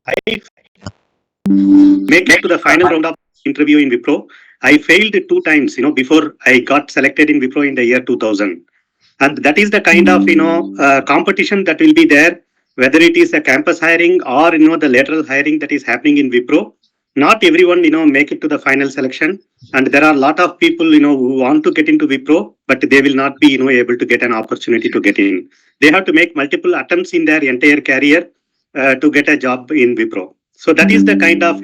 I make it to the final round of interview in Wipro. I failed 2 times, before I got selected in Wipro in the year 2000. And that is the kind of, competition that will be there, whether it is a campus hiring or, the lateral hiring that is happening in Wipro. Not everyone, make it to the final selection. And there are a lot of people, who want to get into Wipro, but they will not be, able to get an opportunity to get in. They have to make multiple attempts in their entire career to get a job in Wipro. So that is the kind of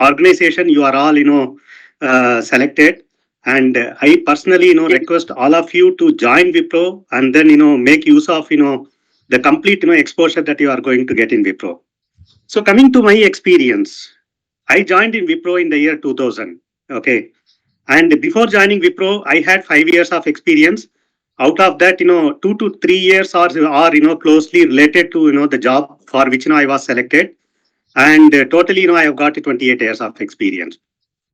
organization you are all selected. And I personally request all of you to join Wipro and then make use of the complete exposure that you are going to get in Wipro. So coming to my experience, I joined in Wipro in the year 2000. Okay, and before joining Wipro, I had 5 years of experience. Out of that, 2 to 3 years are closely related to the job for which I was selected, and totally I have got 28 years of experience.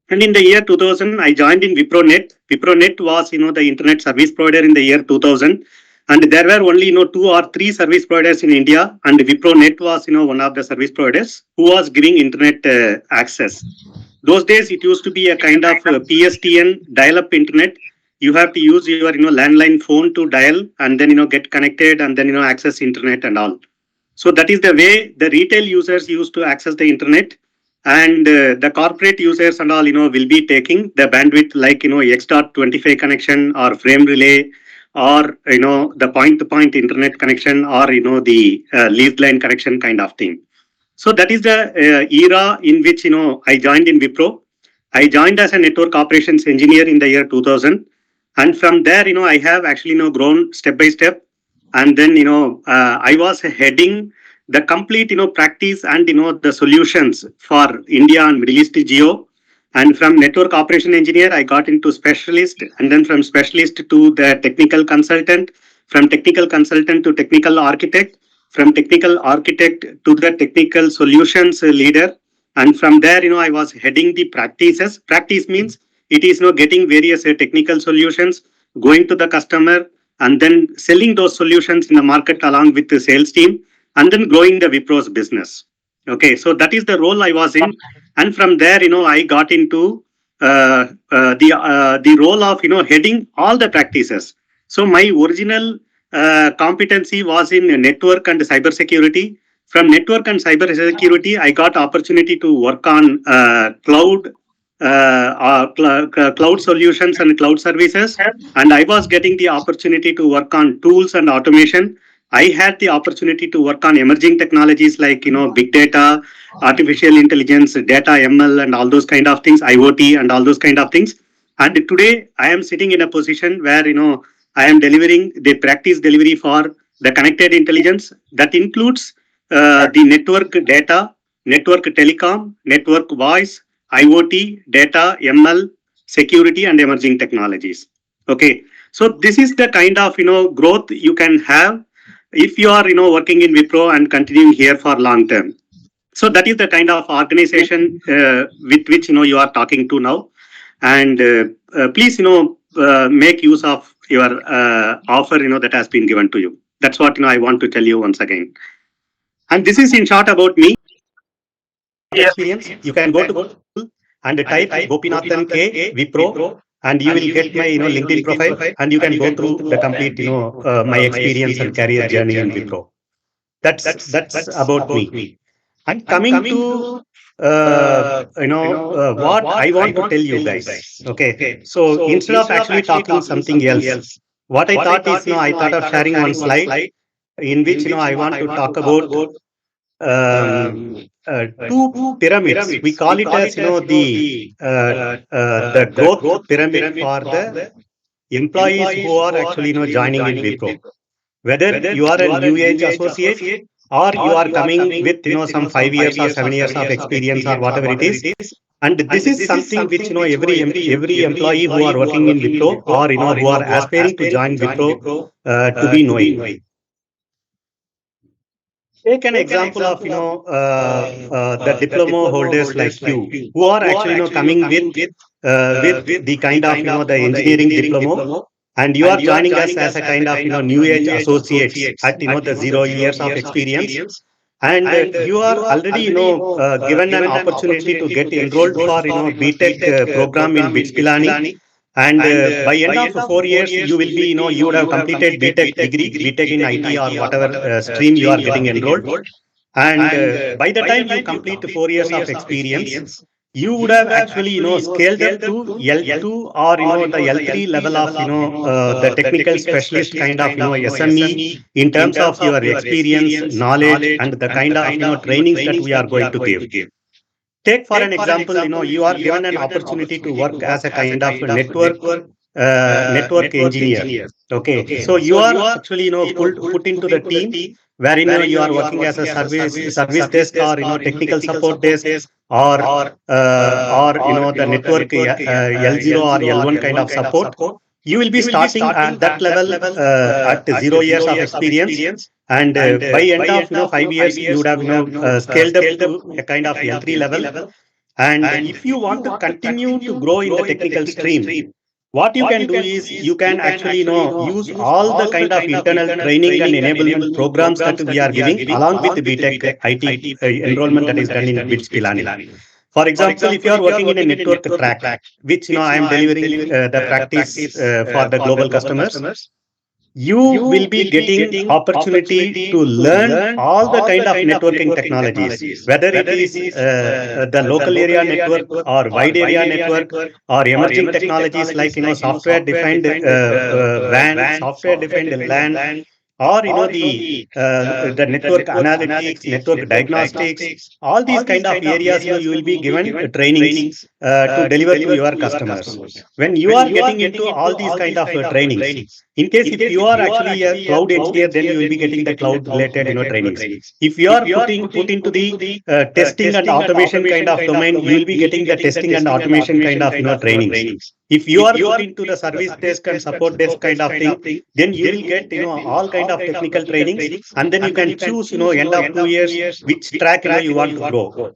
And in the year 2000, I joined in WiproNet. WiproNet was the internet service provider in the year 2000, and there were only 2 or 3 service providers in India, and WiproNet was one of the service providers who was giving internet access. Those days, it used to be a kind of PSTN dial-up internet. You have to use your landline phone to dial and then get connected and then access internet and all. So that is the way the retail users used to access the internet, and the corporate users and all will be taking the bandwidth like X.25 connection or frame relay or the point-to-point internet connection or the lead line connection kind of thing. So that is the era in which I joined in Wipro. I joined as a network operations engineer in the year 2000, and from there I have actually grown step by step, and then I was heading the complete practice and the solutions for India and Middle East geo. And from network operation engineer, I got into specialist, and then from specialist to the technical consultant, from technical consultant to technical architect, from technical architect to the technical solutions leader. And from there, I was heading the practices. Practice means it is getting various technical solutions, going to the customer, and then selling those solutions in the market along with the sales team, and then growing the Wipro's business. Okay, so that is the role I was in, and from there, I got into the role of heading all the practices. So my original competency was in network and cybersecurity. From network and cybersecurity, I got opportunity to work on cloud solutions and cloud services, and I was getting the opportunity to work on tools and automation. I had the opportunity to work on emerging technologies like big data, artificial intelligence, data ML, and all those kind of things, IoT, and all those kind of things. And today I am sitting in a position where I am delivering the practice delivery for the connected intelligence that includes the network data, network telecom, network voice, IoT, data, ML, security, and emerging technologies. Okay, so this is the kind of growth you can have if you are working in Wipro and continuing here for long term. So that is the kind of organization with which you are talking to now, and please make use of your offer that has been given to you. That's what I want to tell you once again. And this is in short about me. Experience. You can go to Google and type Gopinathan K Wipro, and you will get my LinkedIn profile, and you can go through the complete my experience and career journey in Wipro. That's about me. And coming to what I want to tell you guys. Okay, so instead of actually talking something else, what I thought is I thought of sharing one slide in which I want to talk about two pyramids. We call it as the growth pyramid for the employees who are actually joining in Wipro. Whether you are a new age associate or you are coming with some 5 years or 7 years of experience or whatever it is, and this is something which every employee who are working in Wipro or who are aspiring to join Wipro to be knowing. Take an example of the diploma holders like you who are actually coming with the kind of the engineering diploma, and you are joining us as a kind of new age associates at the 0 years of experience. and you are already given an opportunity to get enrolled for BTech program in BITS Pilani. And by end of 4 years, you will be, you would have completed BTech degree, BTech in IT or whatever stream you are getting enrolled. And by the time you complete 4 years of experience, you would have actually, scaled up to L2 or, the L3 level of, the technical specialist kind of, SME in terms of your experience, knowledge, and the kind of, trainings that we are going to give. Take for an example, you are given an opportunity to work as a kind of network engineer. Okay, so you are actually put into the team wherein you are working as a service desk or technical support desk or the network L0 or L1 kind of support. You will be starting at that level at 0 years of experience, and by end of 5 years you would have scaled up to a kind of L3 level. And if you want to continue to grow in the technical stream, what you can do is you can actually use all the kind of internal training and enablement programs that we are giving along with the BTech IT enrollment that is done in BITS Pilani. For example, if you are working in a network track, which I am delivering the practice for the global customers, you will be getting opportunity to learn all the kind of networking technologies, whether it is the local area network or wide area network or emerging technologies like software defined WAN, software defined LAN, or the network analytics, network diagnostics, all these kind of areas you will be given trainings to deliver to your customers. When you are getting into all these kind of trainings, in case if you are actually a cloud engineer, then you will be getting the cloud related trainings. If you are put into the testing and automation kind of domain, you will be getting the testing and automation kind of trainings. If you are put into the service desk and support desk kind of thing, then you will get all kind of technical trainings, and then you can choose end of 2 years which track you want to grow,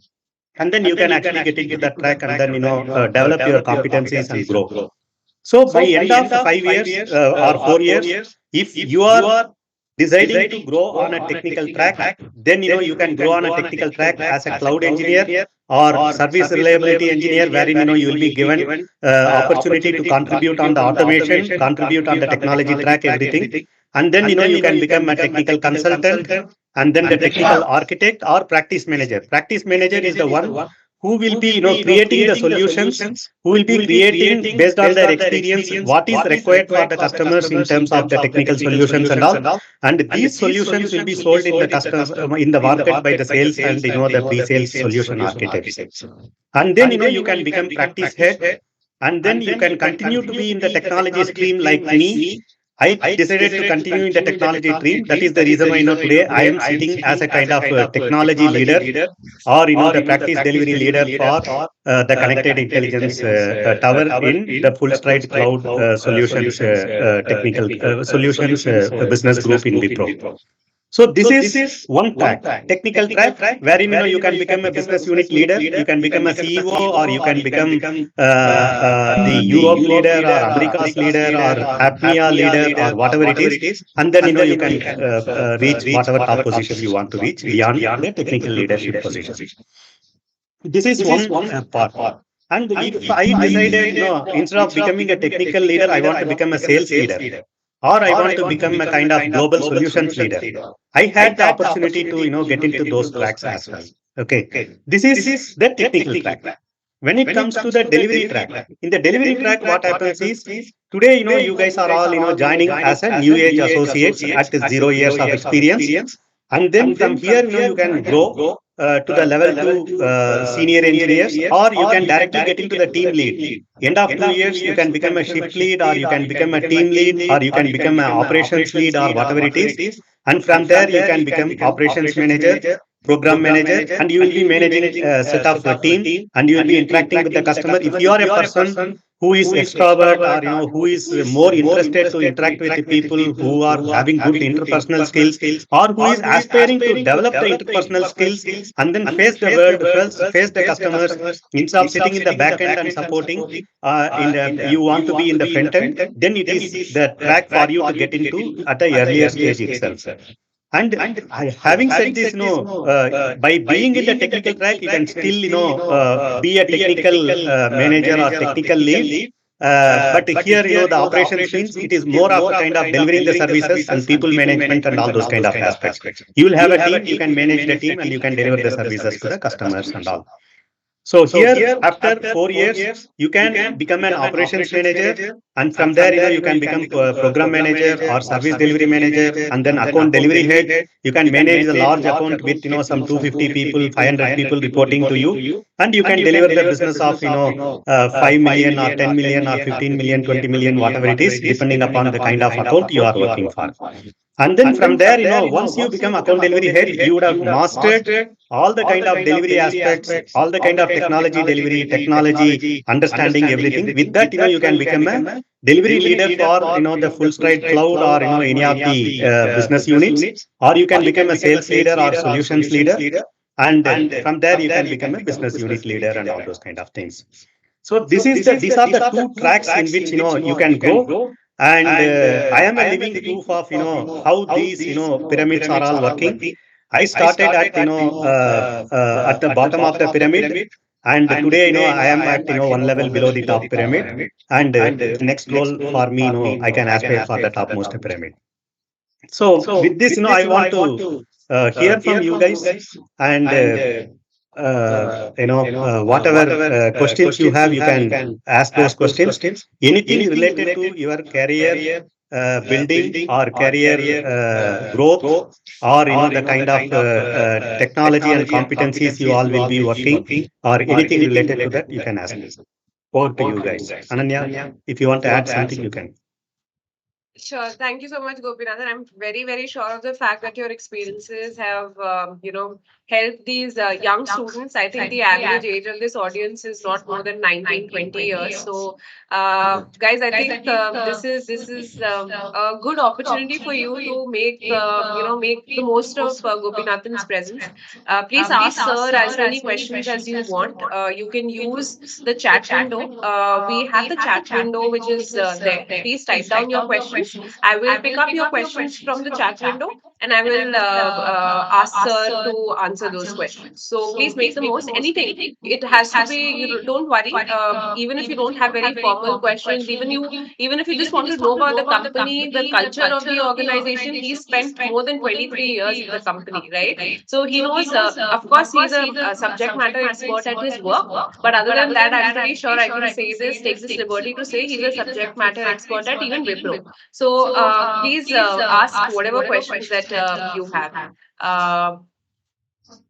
and then you can actually get into that track and then develop your competencies and grow. So by end of 5 years or 4 years, if you are deciding to grow on a technical track, then you can grow on a technical track as a cloud engineer or service reliability engineer, wherein you will be given opportunity to contribute on the automation, contribute on the technology track, everything, and then you can become a technical consultant, and then the technical architect or practice manager. Practice manager is the one who will be creating the solutions, who will be creating based on their experience what is required for the customers in terms of the technical solutions and all, and these solutions will be sold in the customer in the market by the sales and the pre-sales solution architects. And then you can become practice head, and then you can continue to be in the technology stream. Like me, I decided to continue in the technology stream. That is the reason why today I am sitting as a kind of technology leader, or the practice delivery leader for the connected intelligence tower in the full stride cloud solutions technical solutions business group in Wipro. So this is one track, technical track, wherein you can become a business unit leader, you can become a CEO, or you can become the Europe leader or America's leader or APMEA leader or whatever it is, and then you can reach whatever top position you want to reach beyond the technical leadership position. This is one part. And if I decided, instead of becoming a technical leader, I want to become a sales leader, or I want to become a kind of global solutions leader, I had the opportunity to, get into those tracks as well. Okay. This is the technical track. When it comes to the delivery track, in the delivery track, what happens is today, you guys are all, joining as a new age associates at 0 years of experience. And then from here, you can grow to the level to senior engineers, or you can directly get into the team lead. End of 2 years, you can become a shift lead, or you can become a team lead, or you can become an operations lead, or whatever it is. And from there, you can become operations manager, program manager, and you will be managing a set of a team, and you will be interacting with the customer. If you are a person who is extrovert, or who is more interested to interact with the people, who are having good interpersonal skills, or who is aspiring to develop the interpersonal skills and then face the world, face the customers, instead of sitting in the back end and supporting, you want to be in the front end, then it is the track for you to get into at a earlier stage itself. And having said this, by being in the technical track, you can still, be a technical manager or technical lead. But here, the operations means it is more of a kind of delivering the services and people management and all those kind of aspects. You will have a team, you can manage the team, and you can deliver the services to the customers and all. So here, after 4 years, you can become an operations manager, and from there, you can become program manager or service delivery manager, and then account delivery head. You can manage the large account with some 250 people, 500 people reporting to you, and you can deliver the business of 5 million or 10 million or 15 million, 20 million, whatever it is, depending upon the kind of account you are working for. And then from there, once you become account delivery head, you would have mastered all the kind of delivery aspects, all the kind of technology delivery, technology understanding everything. With that, you can become a delivery leader for the full stride cloud or any of the business units, or you can become a sales leader or solutions leader, and from there you can become a business unit leader and all those kind of things. So these are the two tracks in which you can grow. And I am a living proof of how these pyramids are all working. I started at at the bottom of the pyramid, and today I am at one level below the top pyramid, and the next role for me, I can aspire for the topmost pyramid. So with this, I want to hear from you guys, and whatever questions you have, you can ask those questions. Anything related to your career building or career growth, or the kind of technology and competencies you all will be working, or anything related to that, you can ask. Over to you guys. Ananya, if you want to add something, you can. Sure. Thank you so much, Gopinath. And I'm very, very sure of the fact that your experiences have, helped these young students. I think the average age of this audience is not more than 19, 20 years. So, guys, I think this is a good opportunity for you to make the most of Gopinathan's presence. Please ask Sir as many questions as you want. You can use the chat window. We have the chat window which is there. Please type down your questions. I will pick up your questions from the chat window and I will ask Sir to answer those questions. So please make the most. Anything. It has to be. You don't worry. Even if you don't have very formal questions, even if you just want to know about the company, the culture of the organization. He spent more than 23 years in the company, right? So he knows. Of course, he's a subject matter expert at his work. But other than that, I'm pretty sure I can say this. Take this liberty to say he's a subject matter expert at even Wipro. So please ask whatever questions that you have. Uh,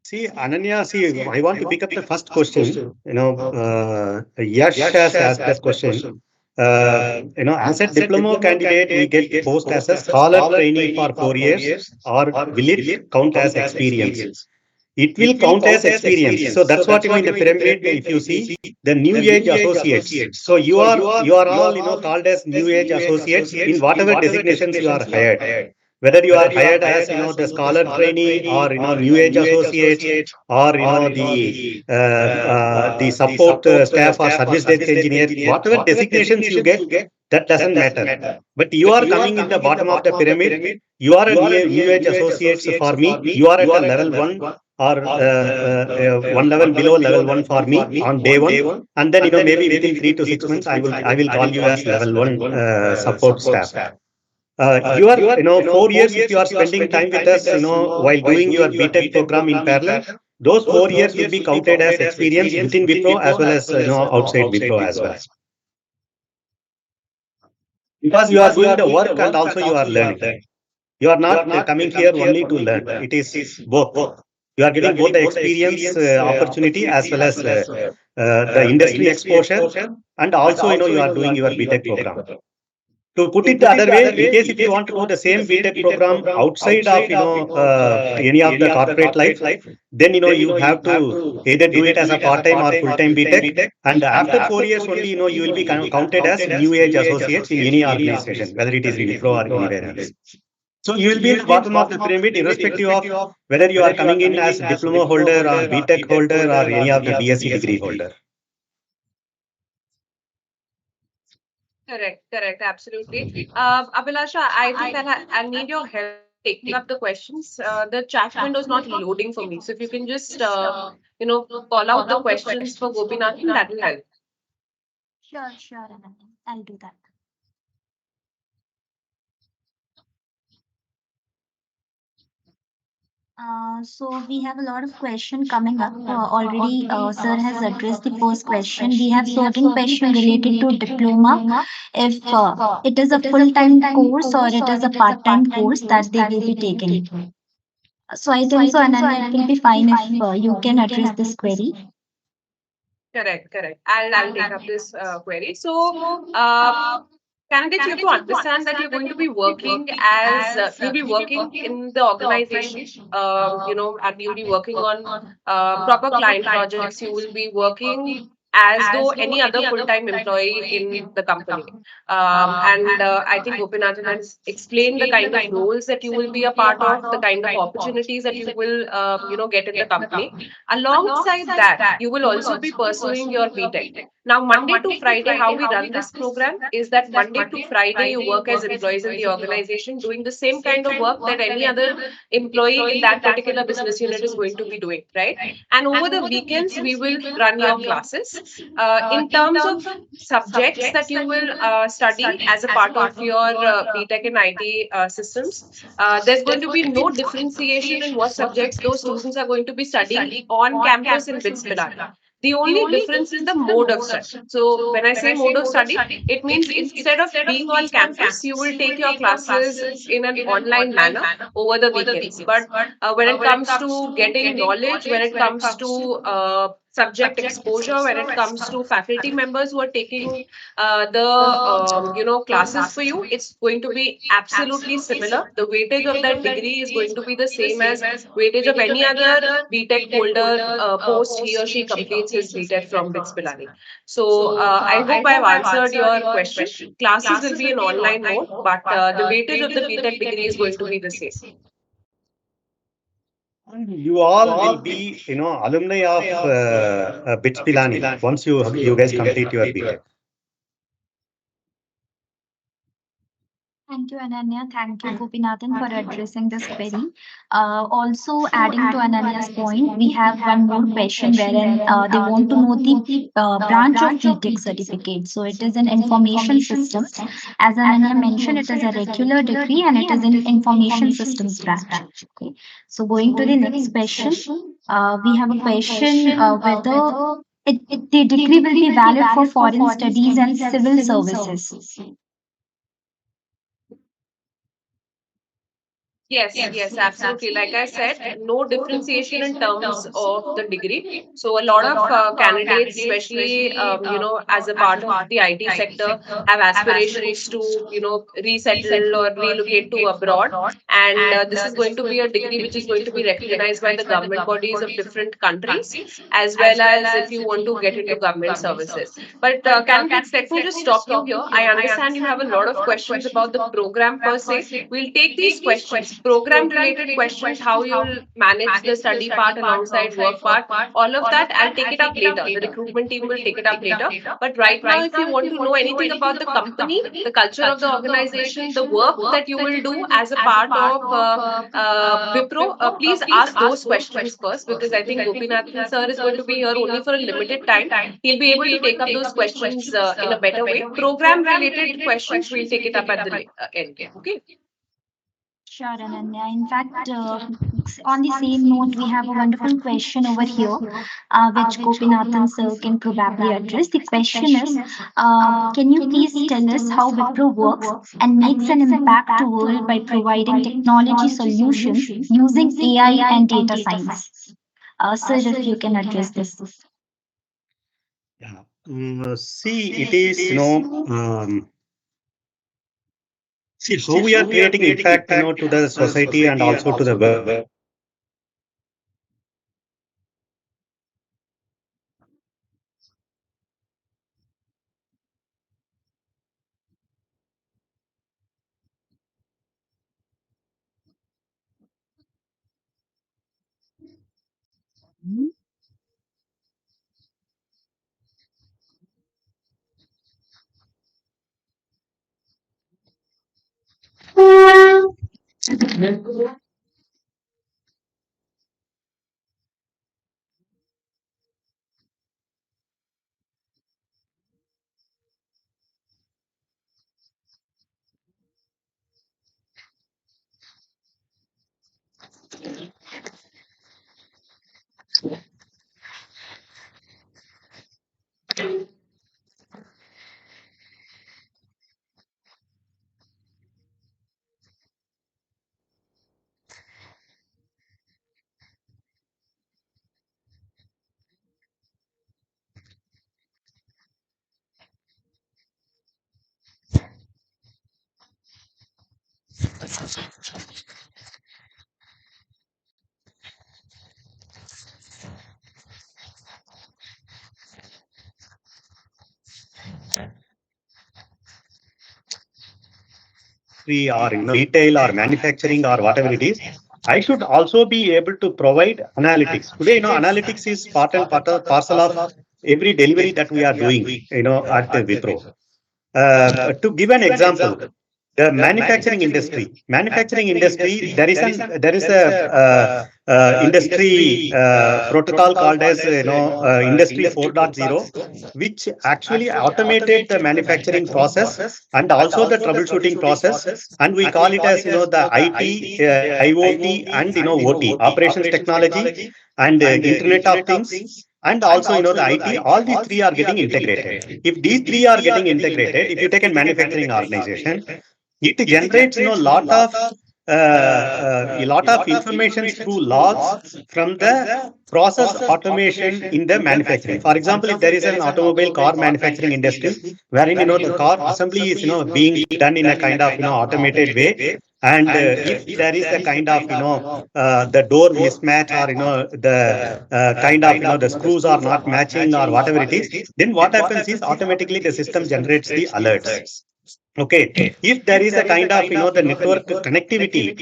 See, Ananya, I want to pick up the first question. Yash has asked that question. As a diploma candidate, we get post as a scholar trainee for 4 years, or will it count as experience? It will count as experience. So that's what in the pyramid. If you see the new age associates, so you are all called as new age associates in whatever designations you are hired. Whether you are hired as the scholar trainee, or new age associates, or the support staff or service desk engineer, whatever designations you get, that doesn't matter. But you are coming in the bottom of the pyramid. You are a new age associates for me. You are at a level one, or one level below level one for me on day one, and then maybe within 3 to 6 months I will call you as level one support staff. You are 4 years, if you are spending time with us while doing your BTech program in parallel, those 4 years will be counted as experience within Wipro as well as outside Wipro as well, because you are doing the work and also you are learning. You are not coming here only to learn. It is both. You are getting both the experience opportunity as well as the industry exposure, and also you are doing your BTech program. To put it the other way, in case if you want to do the same BTech program outside of any of the corporate life, then you have to either do it as a part-time or full-time BTech, and after 4 years only you will be counted as new age associates in any organization, whether it is in Wipro or anywhere else. So you will be in the bottom of the pyramid, irrespective of whether you are coming in as diploma holder or BTech holder or any of the BSc degree holder. correct, absolutely. Abhilasha, I think that I need your help taking up the questions. The chat window is not loading for me. So if you can just, call out the questions for Gopinathan, that will help. Sure, sure, Ananya. I'll do that. So we have a lot of question coming up. Already, sir has addressed the first question. We have certain question related to diploma. If it is a full-time course or it is a part-time course that they will be taking. So I think so, Ananya, it will be fine if you can address this query. Correct, correct. I'll take up this query. So, uh, candidates, you have to understand that you're going to be working as you'll be working in the organization. And you'll be working on proper client projects. You will be working as though any other full-time employee in the company. And I think Gopinathan has explained the kind of roles that you will be a part of, the kind of opportunities that you will, get in the company. Alongside that, you will also be pursuing your BTech. Now, Monday to Friday, how we run this program is that Monday to Friday, you work as employees in the organization doing the same kind of work that any other employee in that particular business unit is going to be doing, right? And over the weekends, we will run your classes. In terms of subjects that you will study as a part of your BTech and IT systems, there's going to be no differentiation in what subjects those students are going to be studying on campus in BITS Pilani. The only difference is the mode of study. So when I say mode of study, it means instead of being on campus, you will take your classes in an online manner over the weekends. But when it comes to getting knowledge, when it comes to subject exposure, when it comes to faculty members who are taking the classes for you, it's going to be absolutely similar. The weightage of that degree is going to be the same as weightage of any other BTech holder post he or she completes his BTech from BITS Pilani. So I hope I've answered your question. Classes will be in online mode, but the weightage of the BTech degree is going to be the same. And you all will be, alumni of BITS Pilani once you guys complete your BTech. Thank you, Ananya. Thank you, Gopinathan, for addressing this query. Also, adding to Ananya's point, we have one more question wherein they want to know the branch of BTech certificate. So it is in information systems. As Ananya mentioned, it is a regular degree and it is in information systems branch. Okay. So going to the next question, we have a question whether the degree will be valid for foreign studies and civil services. Yes, yes, absolutely. Like I said, no differentiation in terms of the degree. So a lot of candidates, especially as a part of the IT sector, have aspirations to resettle or relocate to abroad. And this is going to be a degree which is going to be recognized by the government bodies of different countries, as well as if you want to get into government services. But candidates, let me just stop you here. I understand you have a lot of questions about the program per se. We'll take these questions, program related questions, how you'll manage the study part alongside work part, all of that. I'll take it up later. The recruitment team will take it up later. But right now, if you want to know anything about the company, the culture of the organization, the work that you will do as a part of Wipro, please ask those questions first, because I think Gopinathan sir is going to be here only for a limited time. He'll be able to take up those questions in a better way. Program related questions, we'll take it up at the end. Okay. Sure, Ananya. In fact, on the same note, we have a wonderful question over here, which Gopinathan sir can probably address. The question is, can you please tell us how Wipro works and makes an impact to world by providing technology solutions using AI and data science? Sir, if you can address this. Yeah. See, it is, see how we are creating impact, to the society and also to the world. Or retail or manufacturing or whatever it is, I should also be able to provide analytics. Today, analytics is part and parcel of every delivery that we are doing, at Wipro. To give an example, the manufacturing industry, there is a industry protocol called as industry 4.0, which actually automated the manufacturing process and also the troubleshooting process, and we call it as the IT, IoT, and OT, operations technology, and Internet of Things, and also the IT. All these three are getting integrated. If these three are getting integrated, if you take a manufacturing organization, it generates a lot of information through logs from the process automation in the manufacturing. For example, if there is an automobile car manufacturing industry wherein the car assembly is being done in a kind of automated way, and if there is a kind of the door mismatch, or the kind of the screws are not matching or whatever it is, then what happens is automatically the system generates the alerts. Okay, if there is a kind of the network connectivity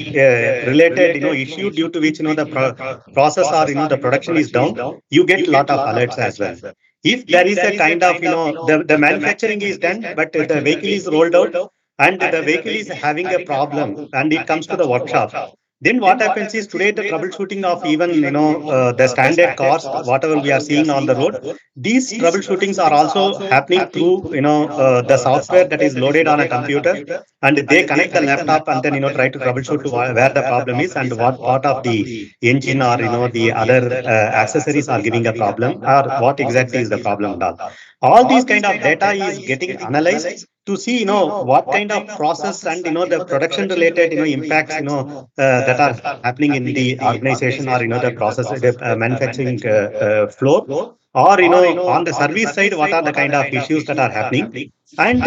related issue due to which the process or the production is down, you get lot of alerts as well. If there is a kind of the manufacturing is done, but the vehicle is rolled out and the vehicle is having a problem and it comes to the workshop, then what happens is today the troubleshooting of even the standard cars, whatever we are seeing on the road, these troubleshootings are also happening through the software that is loaded on a computer, and they connect the laptop and then try to troubleshoot to where the problem is and what part of the engine or the other accessories are giving a problem, or what exactly is the problem and all these kind of data is getting analyzed to see what kind of process and the production related impacts that are happening in the organization, or the process, the manufacturing floor, or on the service side, what are the kind of issues that are happening, and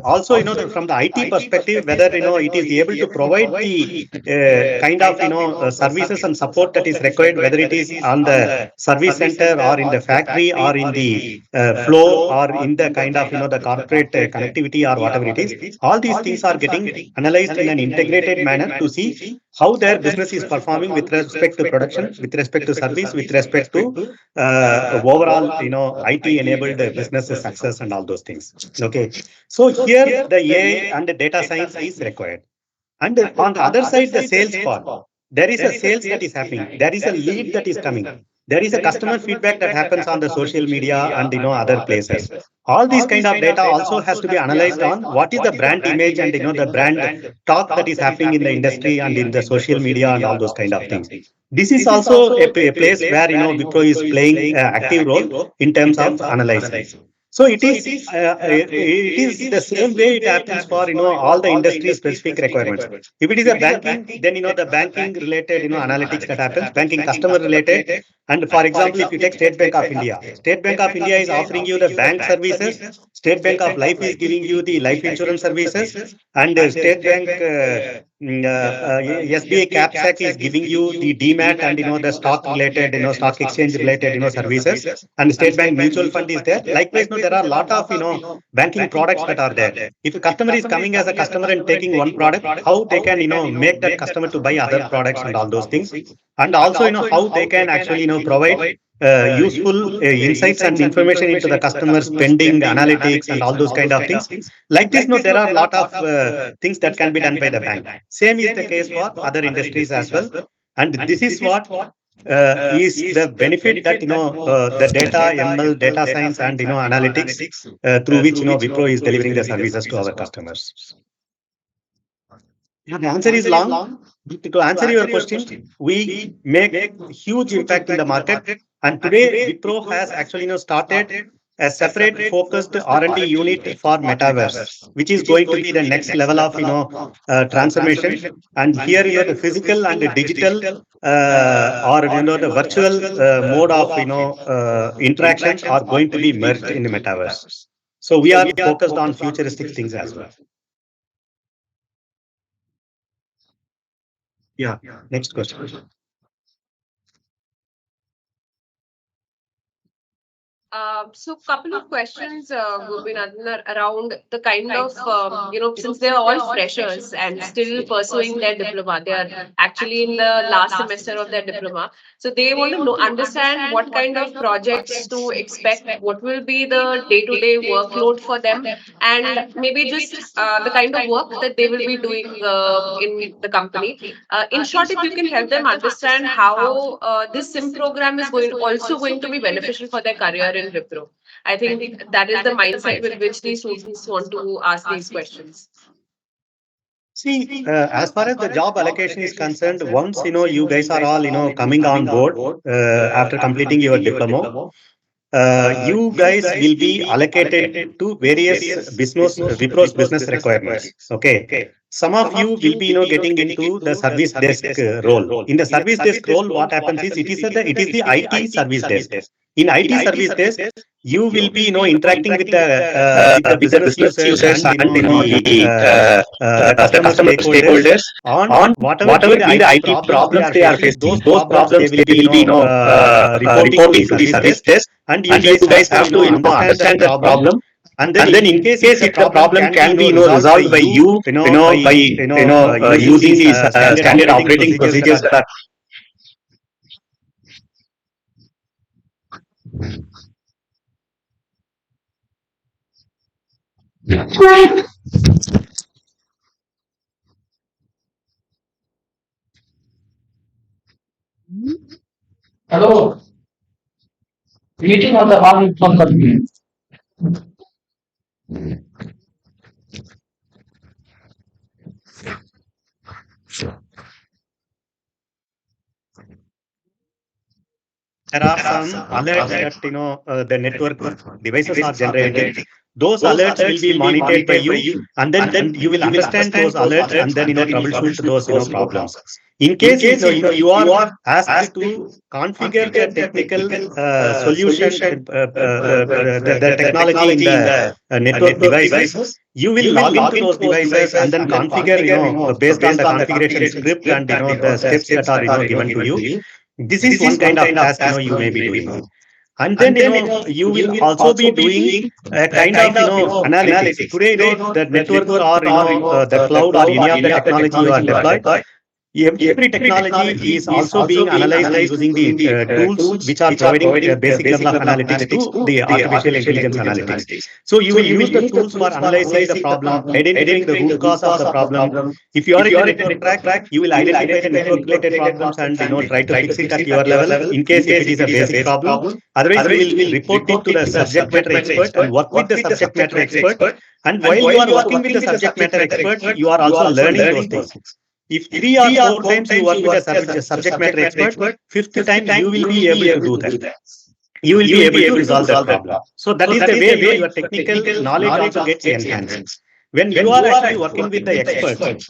also from the IT perspective, whether it is able to provide the kind of services and support that is required, whether it is on the service center or in the factory or in the floor or in the kind of the corporate connectivity or whatever it is. All these things are getting analyzed in an integrated manner to see how their business is performing with respect to production, with respect to service, with respect to overall IT enabled business success and all those things. Okay, so here the AI and the data science is required. And on the other side, the sales part, there is a sales that is happening. There is a lead that is coming. There is a customer feedback that happens on the social media and other places. All these kind of data also has to be analyzed on what is the brand image and the brand talk that is happening in the industry and in the social media and all those kind of things. This is also a place where Wipro is playing active role in terms of analyzing. So it is the same way it happens for all the industry specific requirements. If it is a banking, then the banking related analytics that happens, banking customer related. And for example, if you take State Bank of India, State Bank of India is offering you the bank services. State Bank of Life is giving you the life insurance services, and State Bank SBI Capsac is giving you the DMAT and the stock related stock exchange related services, and State Bank Mutual Fund is there. Likewise, there are a lot of banking products that are there. If a customer is coming as a customer and taking one product, how they can make that customer to buy other products and all those things, and also how they can actually provide useful insights and information into the customer spending, analytics, and all those kind of things. Like this, no, there are a lot of things that can be done by the bank. Same is the case for other industries as well. And this is what is the benefit that the data ML, data science, and analytics through which Wipro is delivering the services to our customers. Yeah, the answer is long. But to answer your question, we make huge impact in the market, and today Wipro has actually started a separate focused R&D unit for metaverse, which is going to be the next level of transformation. And here the physical and the digital or the virtual mode of interaction are going to be merged in the metaverse. So we are focused on futuristic things as well. Yeah. Next question. So couple of questions, Gopinathan, around the kind of, since they're all freshers and still pursuing their diploma, they are actually in the last semester of their diploma. So they want to understand what kind of projects to expect, what will be the day-to-day workload for them, and maybe just the kind of work that they will be doing in the company. In short, if you can help them understand how this SIM program is also going to be beneficial for their career in Wipro. I think that is the mindset with which these students want to ask these questions. See, as far as the job allocation is concerned, once you guys are all coming on board after completing your diploma, you guys will be allocated to various business Wipro's business requirements. Okay, some of you will be getting into the service desk role. In the service desk role, what happens is it is the IT service desk. In IT service desk, you will be interacting with the business users and the customer stakeholders on whatever be the IT problems they are facing. Those problems they will be reporting to the service desk, and you guys have to understand that problem. And then in case if the problem can be resolved by you, by using these standard operating procedures that are. Hello, meeting on the one from the There are some alerts that the network devices are generating. Those alerts will be monitored by you, and then you will understand those alerts, and then troubleshoot those problems. In case you are asked to configure the technical solution, the technology in the network devices, you will log into those devices and then configure based on the configuration script and the steps that are given to you. This is one kind of task you may be doing. And then you will also be doing a kind of analytics. Today the network or the cloud or any of the technology you are deployed, every technology is also being analyzed using the tools which are providing a basic level of analytics to the artificial intelligence analytics. So you will use the tools for analyzing the problem, identifying the root cause of the problem. If you are in the network track, you will identify the network related problems and try to fix it at your level in case if it is a basic problem. Otherwise, you will report it to the subject matter expert and work with the subject matter expert. And while you are working with the subject matter expert, you are also learning those things. If 3 or 4 times you work with a subject matter expert, fifth time you will be able to do that. You will be able to resolve that problem. So that is the way your technical knowledge also gets enhanced. When you are actually working with the experts,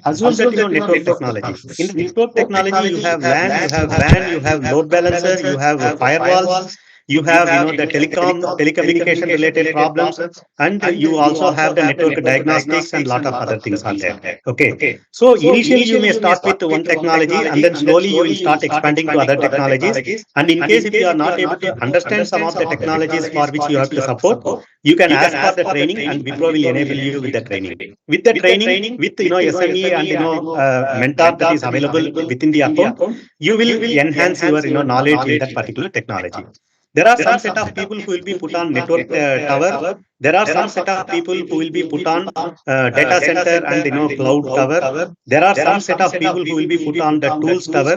assume that network technology. In the network technology, you have LAN, you have WAN, you have load balancer, you have firewalls, you have the telecommunication related problems, and you also have the network diagnostics and lot of other things are there. Okay, so initially you may start with one technology, and then slowly you will start expanding to other technologies. And in case if you are not able to understand some of the technologies for which you have to support, you can ask for the training, and Wipro will enable you with the training. With the training, with SME and mentor that is available within the account, you will enhance your knowledge in that particular technology. There are some set of people who will be put on network tower. There are some set of people who will be put on data center and cloud tower. There are some set of people who will be put on the tools tower.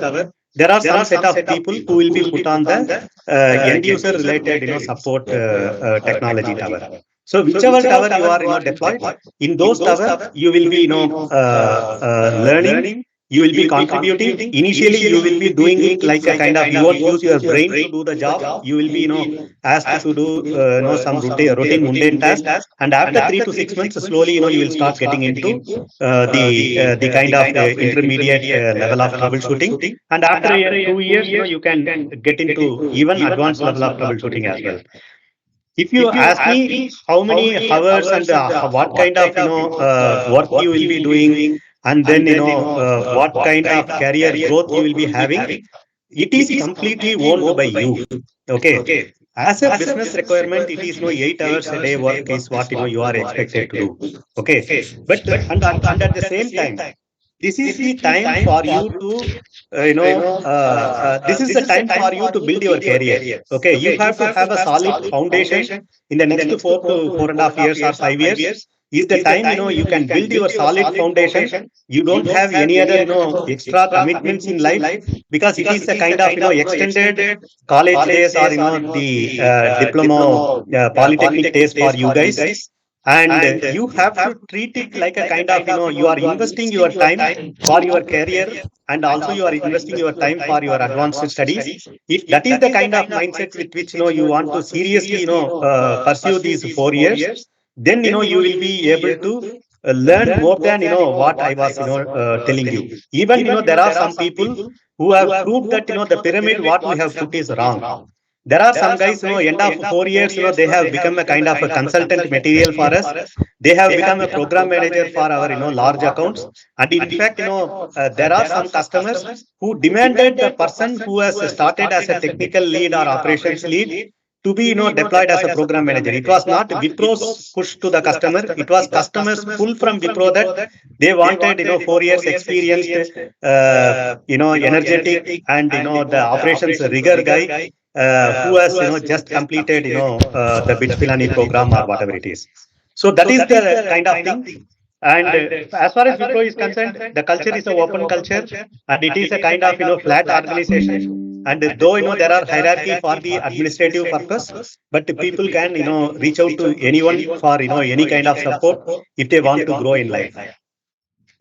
There are some set of people who will be put on the end user related support technology tower. So whichever tower you are deployed, in those tower you will be learning, you will be contributing. Initially you will be doing it like a kind of, you won't use your brain to do the job. You will be asked to do some routine mundane task. And after 3 to 6 months, slowly you will start getting into the kind of intermediate level of troubleshooting. And after 2 years, you can get into even advanced level of troubleshooting as well. If you ask me how many hours and what kind of work you will be doing, and then what kind of career growth you will be having, it is completely owned by you. Okay, as a business requirement, it is 8 hours a day work is what you are expected to do. Okay, but and at the same time, this is the time for you to this is the time for you to build your career. Okay, you have to have a solid foundation in the next 4 to 4.5 years or 5 years. Is the time you can build your solid foundation. You don't have any other extra commitments in life, because it is a kind of extended college days, or the diploma polytechnic days for you guys. And you have to treat it like a kind of you are investing your time for your career, and also you are investing your time for your advanced studies. If that is the kind of mindset with which you want to seriously pursue these 4 years, then you will be able to learn more than what I was telling you. Even there are some people who have proved that the pyramid what we have put is wrong. There are some guys, end of 4 years, they have become a kind of a consultant material for us. They have become a program manager for our, large accounts. And in fact, there are some customers who demanded the person who has started as a technical lead or operations lead to be, deployed as a program manager. It was not Wipro's push to the customer. It was customers pull from Wipro that they wanted, 4 years experienced, energetic, and, the operations rigor guy who has just completed the Bits Pilani program or whatever it is. So that is the kind of thing. And as far as Wipro is concerned, the culture is an open culture, and it is a kind of flat organization. And though there are hierarchy for the administrative purpose, but people can reach out to anyone for any kind of support if they want to grow in life.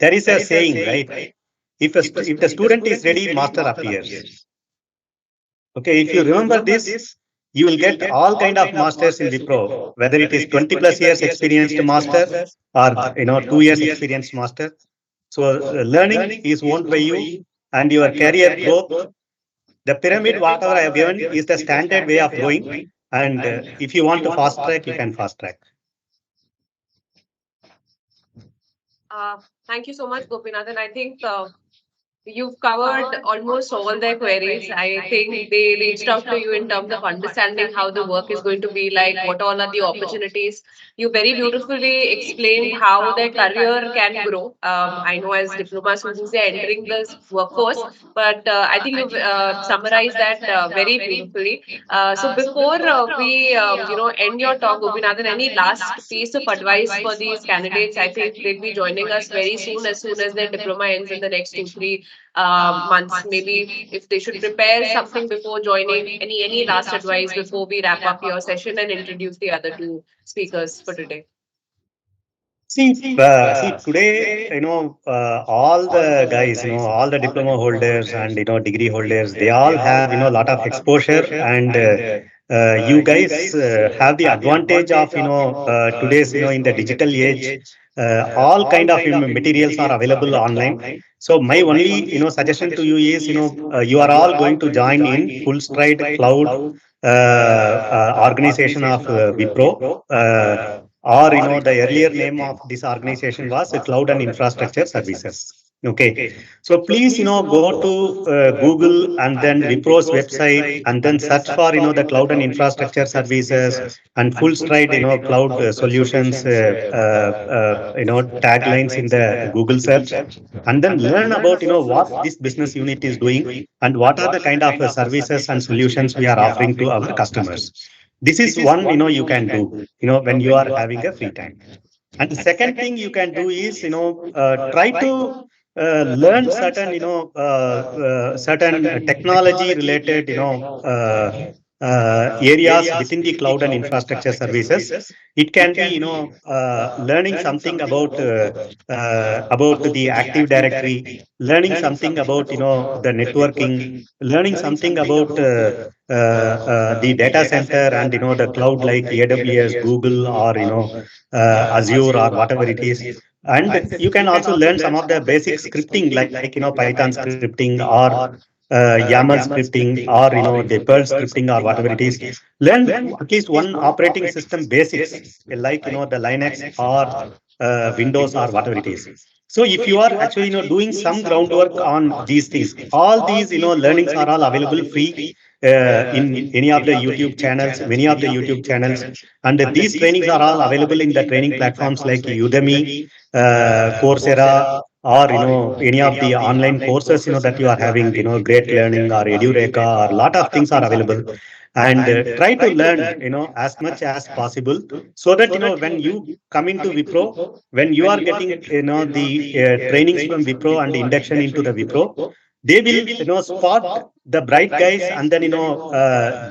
There is a saying, right? If the student is ready, master appears. Okay, if you remember this, you will get all kind of masters in Wipro, whether it is 20 plus years experienced master or 2 years experienced master. So learning is owned by you, and your career growth. The pyramid, whatever I have given, is the standard way of growing. And if you want to fast track, you can fast track. Thank you so much, Gopinathan. I think you've covered almost all their queries. I think they reached out to you in terms of understanding how the work is going to be like, what all are the opportunities. You very beautifully explained how their career can grow. I know as diploma students, they're entering this workforce, but I think you've summarized that very beautifully. So before we, end your talk, Gopinathan, any last piece of advice for these candidates? I think they'll be joining us very soon as their diploma ends in the next 2-3 months. Maybe if they should prepare something before joining. Any last advice before we wrap up your session and introduce the other two speakers for today? See, today, all the guys, all the diploma holders and, degree holders, they all have, lot of exposure. And you guys have the advantage of, today's, in the digital age, all kind of materials are available online. So my only suggestion to you is you are all going to join in full stride cloud organization of Wipro, or the earlier name of this organization was Cloud and Infrastructure Services. Okay, so please go to Google and then Wipro's website and then search for the cloud and infrastructure services and full stride cloud solutions taglines in the Google search, and then learn about what this business unit is doing and what are the kind of services and solutions we are offering to our customers. This is one you can do when you are having a free time. And the second thing you can do is try to learn certain certain technology related areas within the cloud and infrastructure services. It can be learning something about the Active Directory, learning something about the networking, learning something about the data center and the cloud like AWS, Google, or Azure, or whatever it is. And you can also learn some of the basic scripting like Python scripting, or YAML scripting, or the Perl scripting, or whatever it is. Learn at least one operating system basics like the Linux or Windows or whatever it is. So if you are actually doing some groundwork on these things, all these learnings are all available free in any of the YouTube channels, many of the YouTube channels. And these trainings are all available in the training platforms like Udemy, Coursera, or any of the online courses that you are having, Great Learning or Edureka, or a lot of things are available. And try to learn as much as possible, so that when you come into Wipro, when you are getting the trainings from Wipro and induction into the Wipro, they will spot the bright guys and then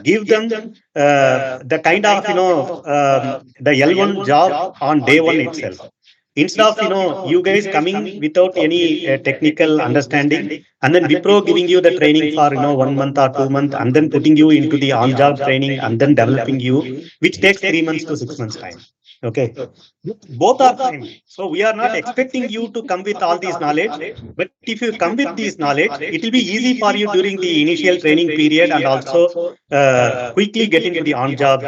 give them the kind of the L1 job on day one itself. Instead of you guys coming without any technical understanding, and then Wipro giving you the training for 1 month or 2 months, and then putting you into the on job training and then developing you, which takes 3 months to 6 months time. Okay, both are fine. So we are not expecting you to come with all these knowledge, but if you come with this knowledge, it will be easy for you during the initial training period, and also quickly get into the on job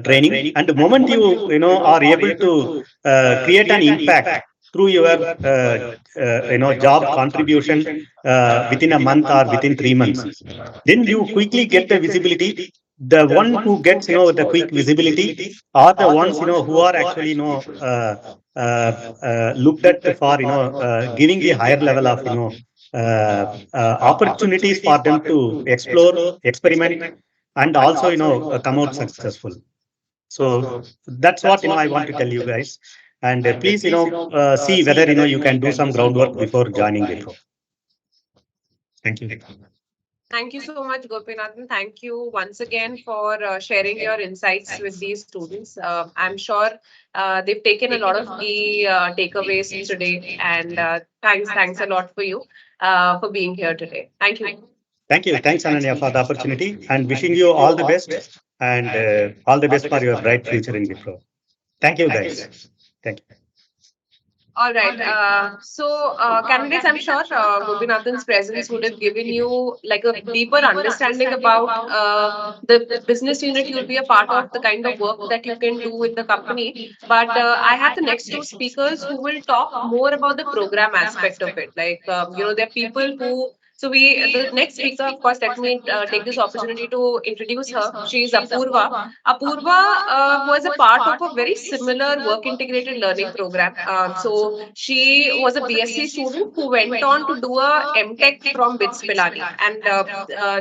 training. And the moment you are able to create an impact through your job contribution within a month or within 3 months, then you quickly get the visibility. The one who gets the quick visibility are the ones who are actually looked at for giving the higher level of opportunities for them to explore, experiment, and also come out successful. So that's what I want to tell you guys. And please see whether you can do some groundwork before joining Wipro. Thank you. Thank you so much, Gopinathan. Thank you once again for sharing your insights with these students. I'm sure they've taken a lot of key takeaways today, and thanks a lot for you for being here today. Thank you. Thank you. Thanks, Ananya, for the opportunity, and wishing you all the best, and all the best for your bright future in Wipro. Thank you, guys. Thank you. All right. Candidates, I'm sure Gopinathan's presence would have given you like a deeper understanding about the business unit you'll be a part of, the kind of work that you can do in the company. But I have the next two speakers who will talk more about the program aspect of it. Like, there are people who. So the next speaker, of course, let me take this opportunity to introduce her. She is Apurva. Apurva was a part of a very similar work integrated learning program. So she was a BSc student who went on to do a MTech from BITS Pilani, and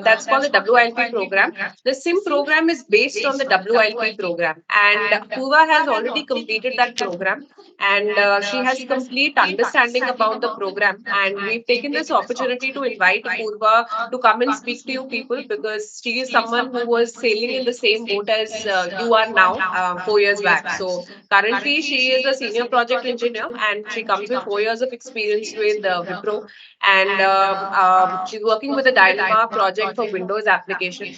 that's called the WILP program. The SIM program is based on the WILP program, and Apurva has already completed that program, and she has complete understanding about the program. And we've taken this opportunity to invite Apurva to come and speak to you people, because she is someone who was sailing in the same boat as you are now 4 years back. So currently she is a senior project engineer, and she comes with 4 years of experience with Wipro, and she's working with the Dilemma project for Windows application.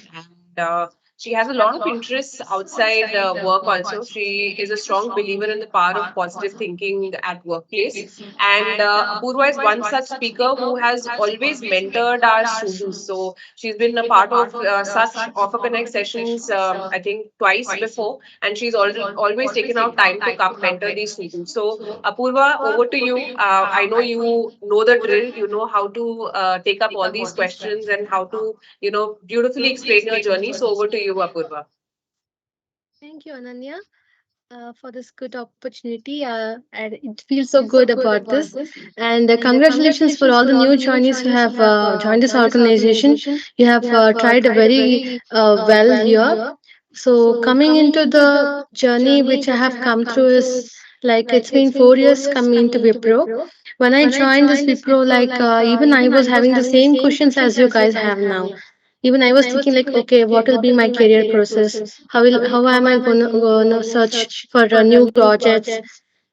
And She has a lot of interests outside work also. She is a strong believer in the power of positive thinking at workplace. And Apurva is one such speaker who has always mentored our students. So she's been a part of such Offer Connect sessions, I think twice before, and she's always taken out time to come mentor these students. So Apurva, over to you. I know you know the drill. You know how to take up all these questions and how to, beautifully explain your journey. So over to you, Apurva. Thank you, Ananya, for this good opportunity. And it feels so good about this. And congratulations for all the new joinees who have joined this organization. You have tried very well here. So, coming into the journey which I have come through is like it's been 4 years coming into Wipro. When I joined this Wipro, like even I was having the same questions as you guys have now. Even I was thinking like, okay, what will be my career process? How am I gonna search for new projects?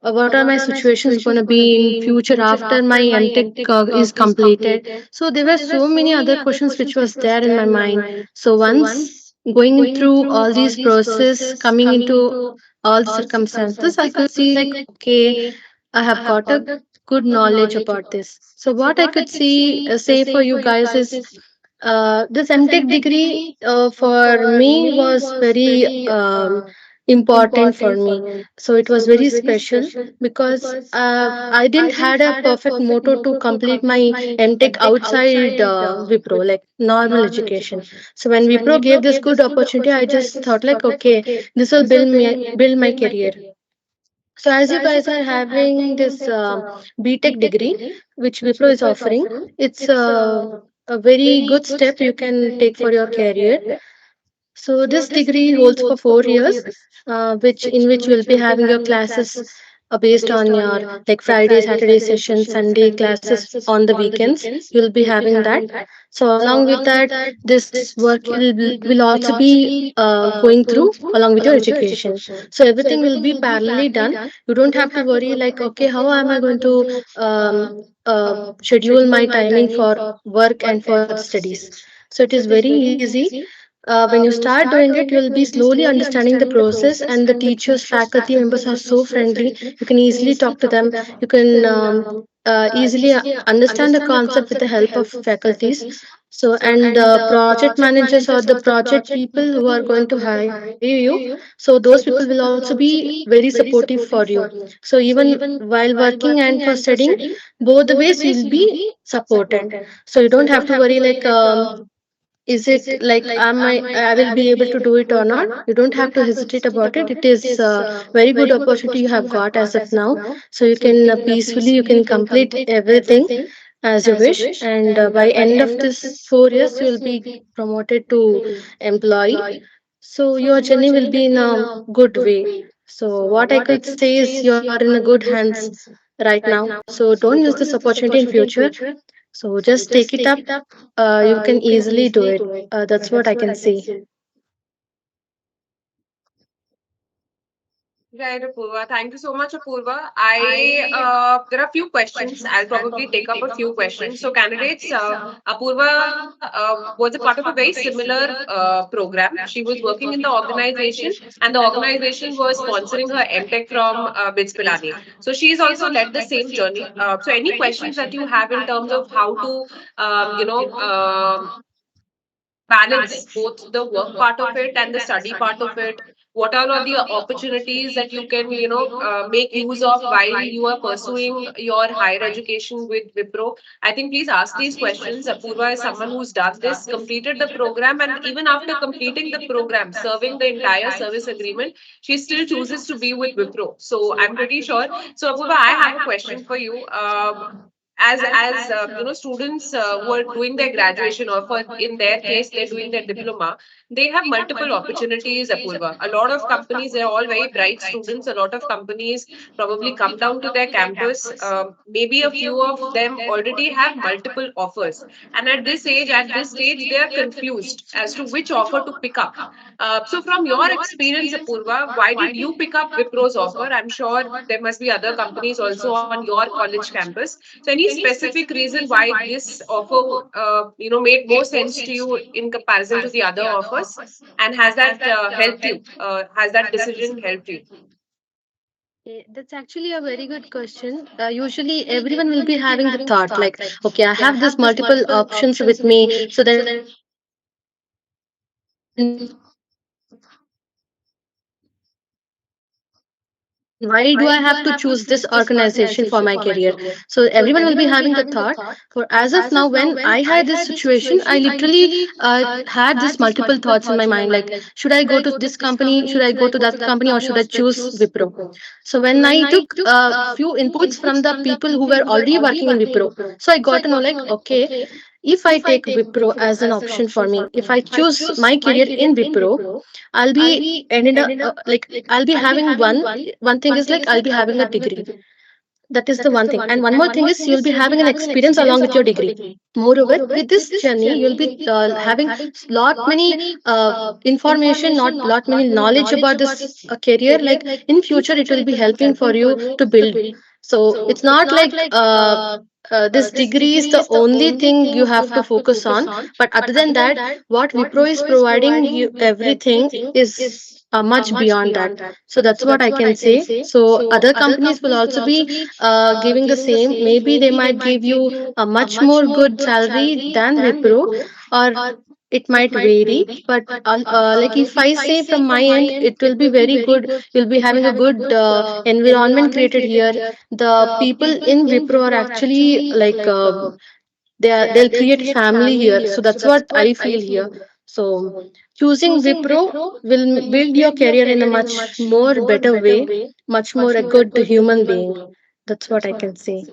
What are my situations going to be in future after my mtech is completed? So there were so many other questions which was there in my mind. So once going through all these process, coming into all the circumstances, I could see like, okay, I have got a good knowledge about this. So what I could see say for you guys is this MTech degree for me was very important for me. So it was very special because I didn't had a perfect motto to complete my MTech outside Wipro, like normal education. So when Wipro gave this good opportunity, I just thought like, okay, this will build my career. So as you guys are having this BTech degree, which Wipro is offering, it's a very good step you can take for your career. So this degree holds for 4 years, which in which you will be having your classes based on your like Friday, Saturday session, Sunday classes on the weekends. You'll be having that. So along with that, this work will also be going through along with your education. So everything will be parallelly done. You don't have to worry like, okay, how am I going to schedule my timing for work and for the studies? So it is very easy. When you start doing it, you will be slowly understanding the process, and the teachers, faculty members are so friendly. You can easily talk to them. You can easily understand the concept with the help of faculties. So, and the project managers or the project people who are going to hire you, so those people will also be very supportive for you. So, even while working and for studying, both the ways you'll be supported. So, you don't have to worry like, is it like I will be able to do it or not? You don't have to hesitate about it. It is a very good opportunity you have got as of now. So you can peacefully you can complete everything as you wish, and by end of this 4 years you will be promoted to employee. So your journey will be in a good way. So what I could say is you are in a good hands right now. So don't miss this opportunity in future. So just take it up. You can easily do it. That's what I can say. Right, Apurva. Thank you so much, Apurva. There are a few questions. I'll probably take up a few questions. So, candidates, Apurva was a part of a very similar program. She was working in the organization, and the organization was sponsoring her MTech from BITS Pilani. So, she's also led the same journey. So, any questions that you have in terms of how to, um, you know, um, balance both the work part of it and the study part of it? What are all the opportunities that you can, make use of while you are pursuing your higher education with Wipro? I think please ask these questions. Apurva is someone who's done this, completed the program, and even after completing the program, serving the entire service agreement, she still chooses to be with Wipro. So I'm pretty sure. So Apurva, I have a question for you. As students who are doing their graduation, or for in their case they're doing their diploma, they have multiple opportunities. Apurva, a lot of companies, they're all very bright students, a lot of companies probably come down to their campus. Maybe a few of them already have multiple offers, and at this age, at this stage, they are confused as to which offer to pick up. So from your experience, Apurva, why did you pick up Wipro's offer? I'm sure there must be other companies also on your college campus. So any any specific reason why this offer, made more sense to you in comparison to the other offers? And has that helped you? Has that decision helped you? That's actually a very good question. Usually, everyone will be having the thought like, okay, I have this multiple options with me, so then why do I have to choose this organization for my career? So everyone will be having the thought like, why do I have to choose this organization for my career? So everyone will be having the thought. For as of now, when I had this situation, I literally had this multiple thoughts in my mind like, should I go to this company? Should I go to that company? Or should I choose Wipro? So when I took a few inputs from the people who were already working in Wipro, so I got to know like, okay, if I take Wipro as an option for me, if I choose my career in Wipro, I'll be ended up like I'll be having one thing is like I'll be having a degree. That is the one thing. And one more thing is you'll be having an experience along with your degree. Moreover, with this journey, you'll be having lot many information, not lot many knowledge about this career. Like in future, it will be helping for you to build. So it's not like this degree is the only thing you have to focus on. But other than that, what Wipro is providing you everything is much beyond that. So that's what I can say. So other companies will also be giving the same. Maybe they might give you a much more good salary than Wipro, or it might vary. But like if I say from my end, it will be very good. You'll be having a good environment created here. The people in Wipro are actually like they'll create family here. So that's what I feel here. So choosing Wipro will build your career in a much more better way, much more a good human being. That's what I can say.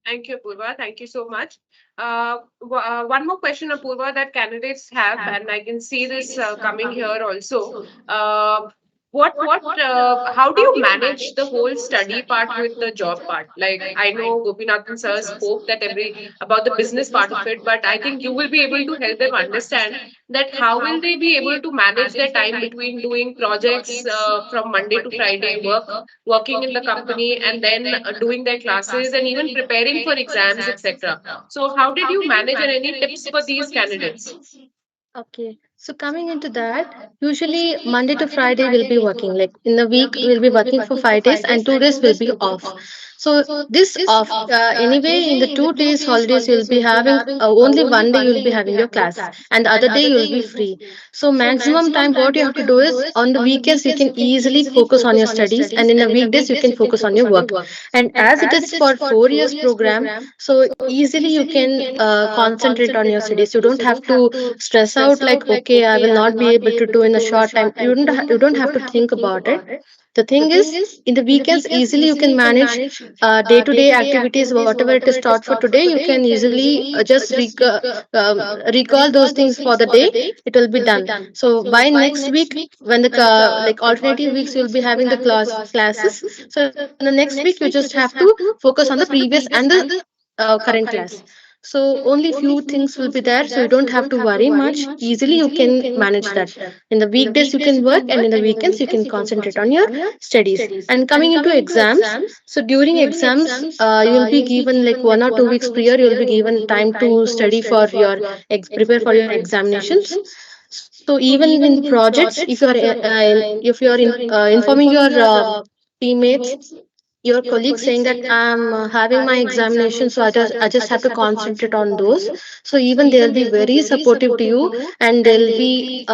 Thank you, Apurva. Thank you so much. One more question, Apurva, that candidates have, and I can see this coming here also. Uh, how do you manage the whole study part with the job part? Like, I know Gopinathan sir spoke that about the business part of it, but I think you will be able to help them understand that how will they be able to manage their time between doing projects from Monday to Friday, working in the company, and then doing their classes and even preparing for exams, etc. So how did you manage, and any tips for these candidates? Okay. So coming into that, usually Monday to Friday we'll be working. Like in the week, we'll be working for 5 days and 2 days will be off. So this off, anyway, in the 2 days holidays, you'll be having only one day you'll be having your class and the other day you'll be free. So maximum time, what you have to do is on the weekends, you can easily focus on your studies and in the weekdays, you can focus on your work. And as it is for 4 years program, so easily you can concentrate on your studies. You don't have to stress out like, okay, I will not be able to do in a short time. You don't have to think about it. The thing is, in the weekends, easily you can manage day-to-day activities, whatever it is taught for today. You can easily just recall those things for the day. It will be done. So by next week, when the like alternative weeks, you'll be having the classes. So in the next week, you just have to focus on the previous and the current class. So only few things will be there, so you don't have to worry much. Easily you can manage that. In the weekdays you can work, and in the weekends you can concentrate on your studies. And coming into exams, so during exams, you'll be given like 1 or 2 weeks prior. You'll be given time to study for your prepare for your examinations. So even in projects, if you are informing your teammates, your colleagues saying that I'm having my examination, so I just have to concentrate on those. So even they'll be very supportive to you, and they'll be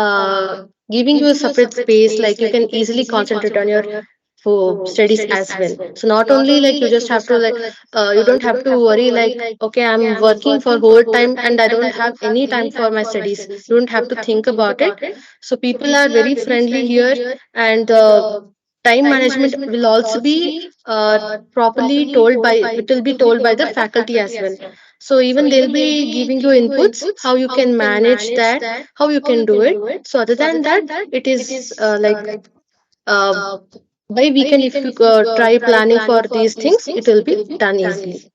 giving you a separate space, like you can easily concentrate on your for studies as well. So not only like you just have to like you don't have to worry like, okay, I'm working for whole time and I don't have any time for my studies. You don't have to think about it. So people are very friendly here, and time management will also be properly told by it will be told by the faculty as well. So even they'll be giving you inputs how you can manage that, how you can do it. So other than that, it is like uh, by weekend, if you try planning for these things, it will be done easily.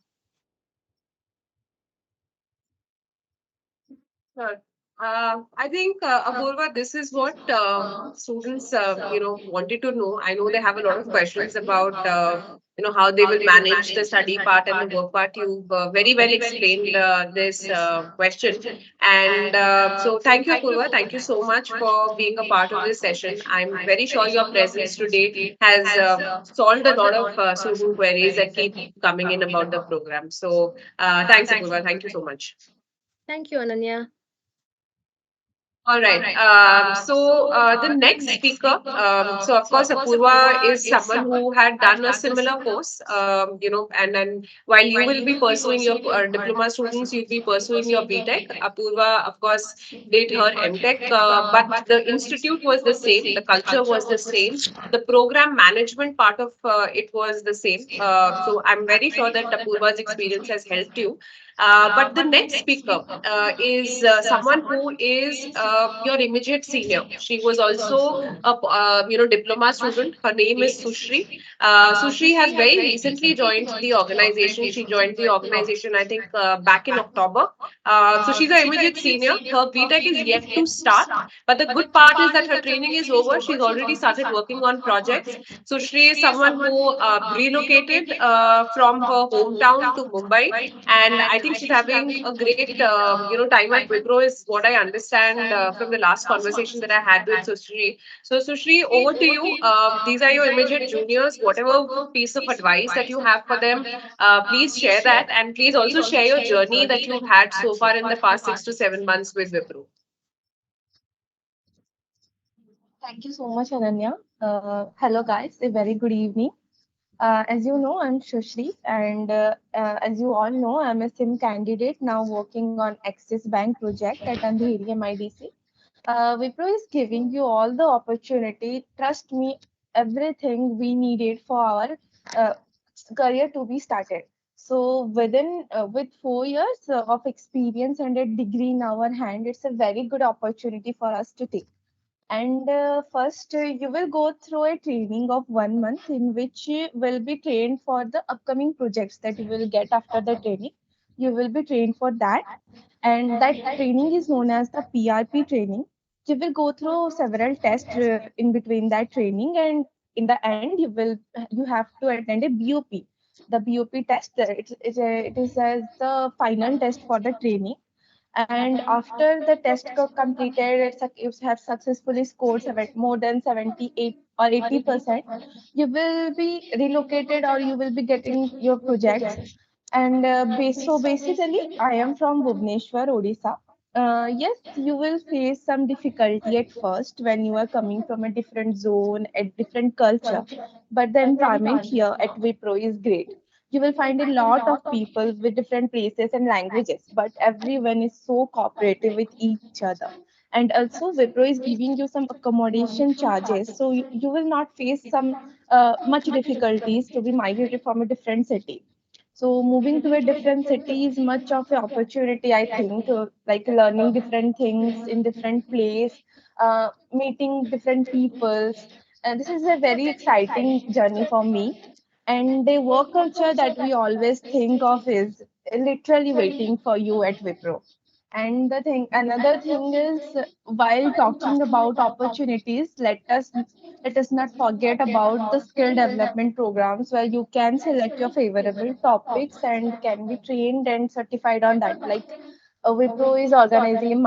Sure. I think, Apurva, this is what students, wanted to know. I know they have a lot of questions about, how they will manage the study part and the work part. You've very well explained this question. And so thank you, Apurva. Thank you so much for being a part of this session. I'm very sure your presence today has solved a lot of student queries that keep coming in about the program. So thanks, Apurva. Thank you so much. Thank you, Ananya. All right. So the next speaker, so of course, Apurva is someone who had done a similar course, and then while you will be pursuing your diploma students, you'll be pursuing your BTech. Apurva, of course, did her MTech, but the institute was the same, the culture was the same, the program management part of it was the same. So I'm very sure that Apurva's experience has helped you. But the next speaker is someone who is your immediate senior. She was also a diploma student. Her name is Sushri. Sushri has very recently joined the organization. She joined the organization, I think, back in October. So she's an immediate senior. Her BTech is yet to start. But the good part is that her training is over. She's already started working on projects. Sushri is someone who relocated from her hometown to Mumbai, and I think she's having a great time at Wipro is what I understand from the last conversation that I had with Sushri. So Sushri, over to you. These are your immediate juniors. Whatever piece of advice that you have for them, please share that, and please also share your journey that you've had so far in the past 6 to 7 months with Wipro. Thank you so much, Ananya. Hello, guys. A very good evening. As you know, I'm Shushri, and as you all know, I'm a SIM candidate now working on Axis Bank project at Andheri MIDC. Wipro is giving you all the opportunity. Trust me, everything we needed for our uh, career to be started. So with 4 years of experience and a degree in our hand, it's a very good opportunity for us to take. And first, you will go through a training of 1 month in which you will be trained for the upcoming projects that you will get after the training. You will be trained for that, and that training is known as the PRP training. You will go through several tests in between that training, and in the end, you have to attend a BOP. The BOP test, it is as the final test for the training, and after the test completed, you have successfully scored more than 78 or 80%, you will be relocated or you will be getting your projects. And so basically, I am from Bhubaneswar, Odisha. Yes, you will face some difficulty at first when you are coming from a different zone, a different culture, but the environment here at Wipro is great. You will find a lot of people with different places and languages, but everyone is so cooperative with each other. And also, Wipro is giving you some accommodation charges, so you will not face some much difficulties to be migrated from a different city. So moving to a different city is much of an opportunity, I think, like learning different things in different place, meeting different peoples. And this is a very exciting journey for me. And the work culture that we always think of is literally waiting for you at Wipro. And another thing is, while talking about opportunities, let us not forget about the skill development programs where you can select your favorable topics and can be trained and certified on that. Like Wipro is organizing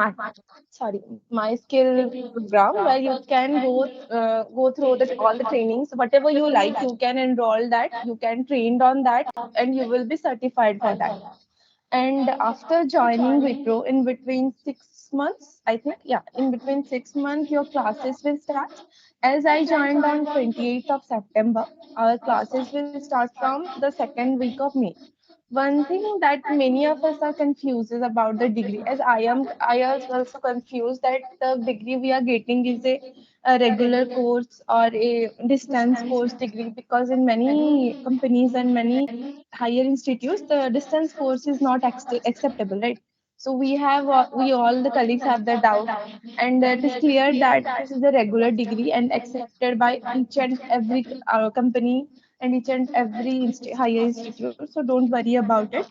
sorry, my skill program where you can go through all the trainings, whatever you like, you can enroll that, you can trained on that, and you will be certified for that. And after joining Wipro, in between 6 months, I think, yeah, in between 6 months, your classes will start. As I joined on 28th of September, our classes will start from the second week of May. One thing that many of us are confused is about the degree. As I was also confused that the degree we are getting is a regular course or a distance course degree, because in many companies and many higher institutes, the distance course is not acceptable, right? So we all the colleagues have the doubt, and it is clear that this is a regular degree and accepted by each and every company and each and every higher institute. So don't worry about it.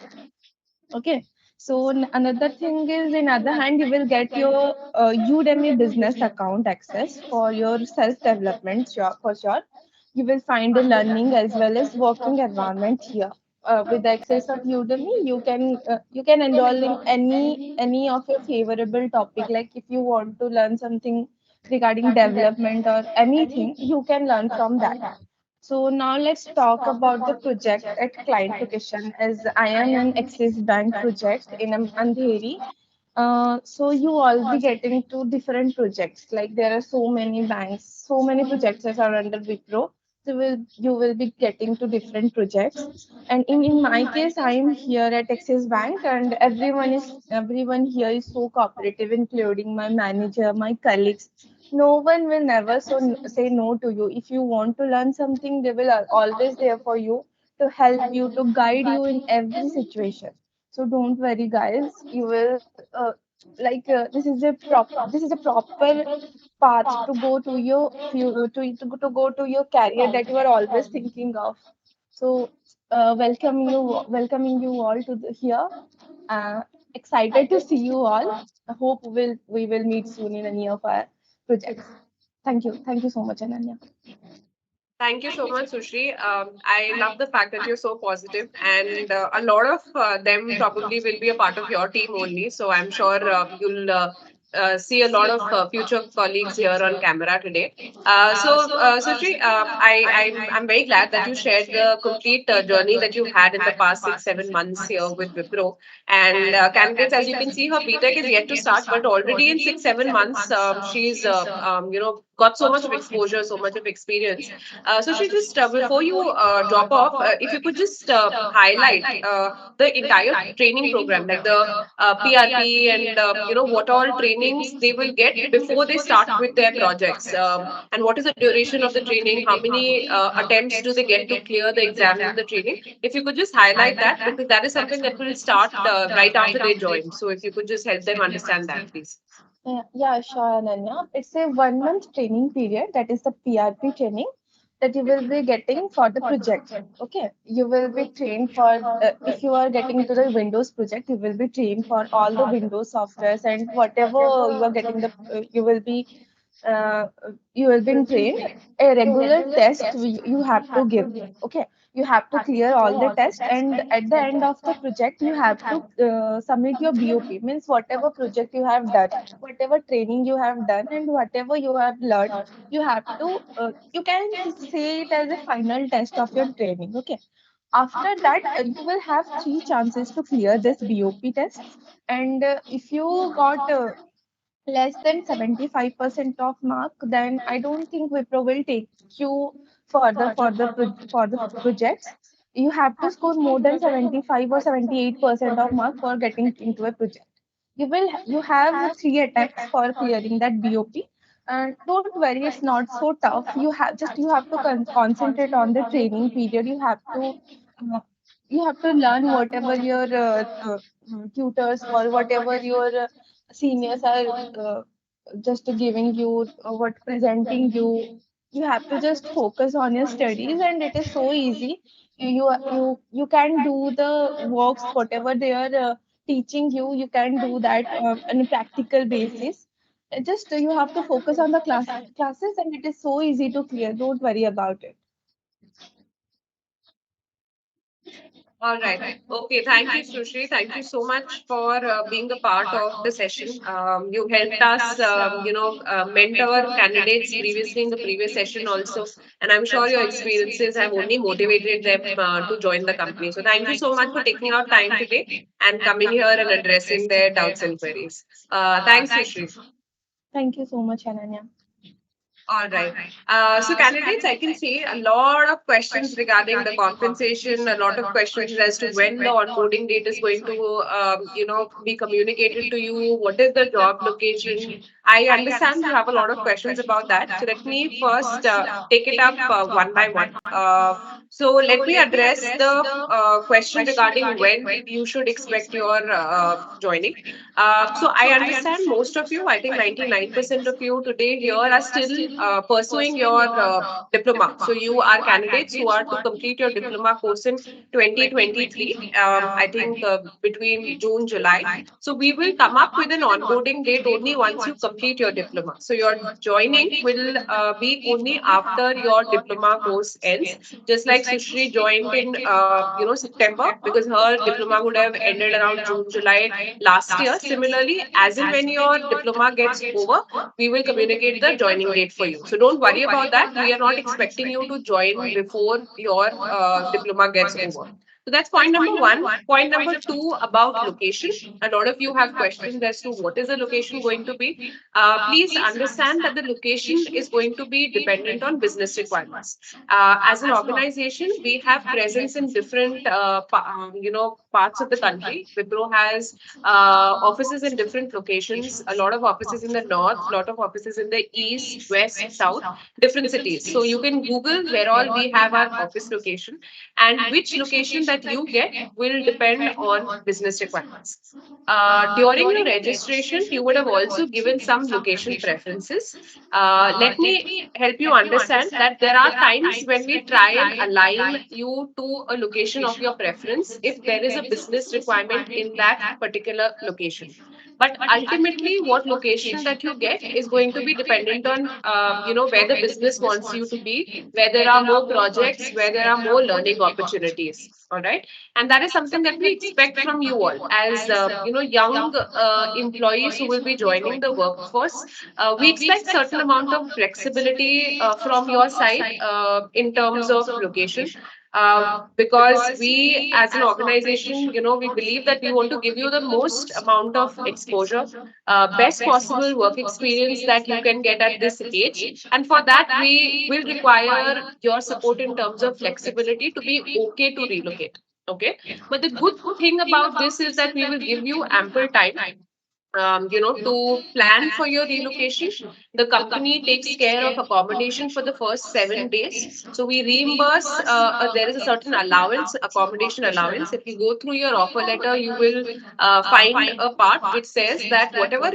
Okay. So another thing is, in other hand, you will get your Udemy business account access for your self development. Sure, for sure, you will find a learning as well as working environment here. With the access of Udemy, you can enroll in any of your favorable topic. Like if you want to learn something regarding development or anything, you can learn from that. So now let's talk about the project at client location. As I am in Axis Bank project in Andheri, so you all be getting to different projects. Like there are so many banks, so many projects that are under Wipro. So you will be getting to different projects. And in my case, I am here at Axis Bank, and everyone here is so cooperative, including my manager, my colleagues. No one will never say no to you. If you want to learn something, they will always there for you to help you, to guide you in every situation. So don't worry, guys. You will this is a proper path to go to your to go to your career that you are always thinking of. So welcoming you all to here. Uh, Excited to see you all. I hope we will meet soon in any of our projects. Thank you so much, Ananya. Thank you so much, Sushri. I love the fact that you're so positive, and a lot of them probably will be a part of your team only. So I'm sure you'll see a lot of future colleagues here on camera today. Sushri, I'm very glad that you shared the complete journey that you've had in the past 6 7 months here with Wipro. And candidates, as you can see, her BTech is yet to start, but already in 6 7 months, she's got so much of exposure, so much of experience. So she just before you drop off, if you could just highlight the entire training program, like the PRP and what all trainings they will get before they start with their projects, and what is the duration of the training? How many attempts do they get to clear the exams in the training? If you could just highlight that, because that is something that will start right after they join. So if you could just help them understand that, please. Yeah, sure, Ananya. It's a 1 month training period. That is the PRP training that you will be getting for the project. Okay, you will be trained for if you are getting to the Windows project, you will be trained for all the Windows softwares, and whatever you are getting uh, you will be trained. A regular test you have to give. Okay, you have to clear all the tests, and at the end of the project, you have to submit your BOP. Means whatever project you have done, whatever training you have done, and whatever you have learned, you have to you can say it as a final test of your training. Okay, after that you will have 3 chances to clear this BOP test, and if you got less than 75% of mark, then I don't think Wipro will take you further for the projects. You have to score more than 75 or 78% of mark for getting into a project. You have 3 attempts for clearing that BOP. And don't worry, it's not so tough. You have to concentrate on the training period. Uh, you have to learn whatever your tutors or whatever your seniors are uh, just giving you what presenting you. You have to just focus on your studies, and it is so easy. You can do the works whatever they are teaching you. You can do that on a practical basis. Just you have to focus on the classes, and it is so easy to clear. Don't worry about it. All right. Okay. Thank you, Sushri. Thank you so much for being a part of the session. You helped us, mentor candidates previously in the previous session also. And I'm sure your experiences have only motivated them to join the company. So thank you so much for taking out time today and coming here and addressing their doubts and queries. Thanks, Sushri. Thank you so much, Ananya. All right. So candidates, I can see a lot of questions regarding the compensation, a lot of questions as to when the onboarding date is going to, be communicated to you. What is the job location? I understand you have a lot of questions about that. So let me first take it up one by one. So let me address the question regarding when you should expect your joining. So I understand most of you, I think 99% of you today here are still pursuing your diploma. So you are candidates who are to complete your diploma course in 2023. I think between June, July. So we will come up with an onboarding date only once you complete your diploma. So your joining will be only after your diploma course ends. Just like Sushri joined in September, because her diploma would have ended around June, July last year. Similarly, as in when your diploma gets over, we will communicate the joining date for you. So don't worry about that. We are not expecting you to join before your diploma gets over. So that's point number one. Point number two, about location. A lot of you have questions as to what is the location going to be. Please understand that the location is going to be dependent on business requirements. As an organization, we have presence in different parts of the country. Wipro has offices in different locations. A lot of offices in the north, a lot of offices in the east, west, south, different cities. So you can Google where all we have our office location, and which location that you get will depend on business requirements. During your registration, you would have also given some location preferences. Let me help you understand that there are times when we try and align you to a location of your preference if there is a business requirement in that particular location. But ultimately, what location that you get is going to be dependent on, where the business wants you to be, where there are more projects, where there are more learning opportunities. All right, and that is something that we expect from you all as young employees who will be joining the workforce. We expect certain amount of flexibility from your side in terms of location. Because we as an organization, we believe that we want to give you the most amount of exposure, best possible work experience that you can get at this age. And for that, we will require your support in terms of flexibility to be okay to relocate. Okay. But the good thing about this is that we will give you ample time to plan for your relocation. The company takes care of accommodation for the first 7 days. So we reimburse, there is a certain allowance, accommodation allowance. If you go through your offer letter, you will find a part which says that whatever,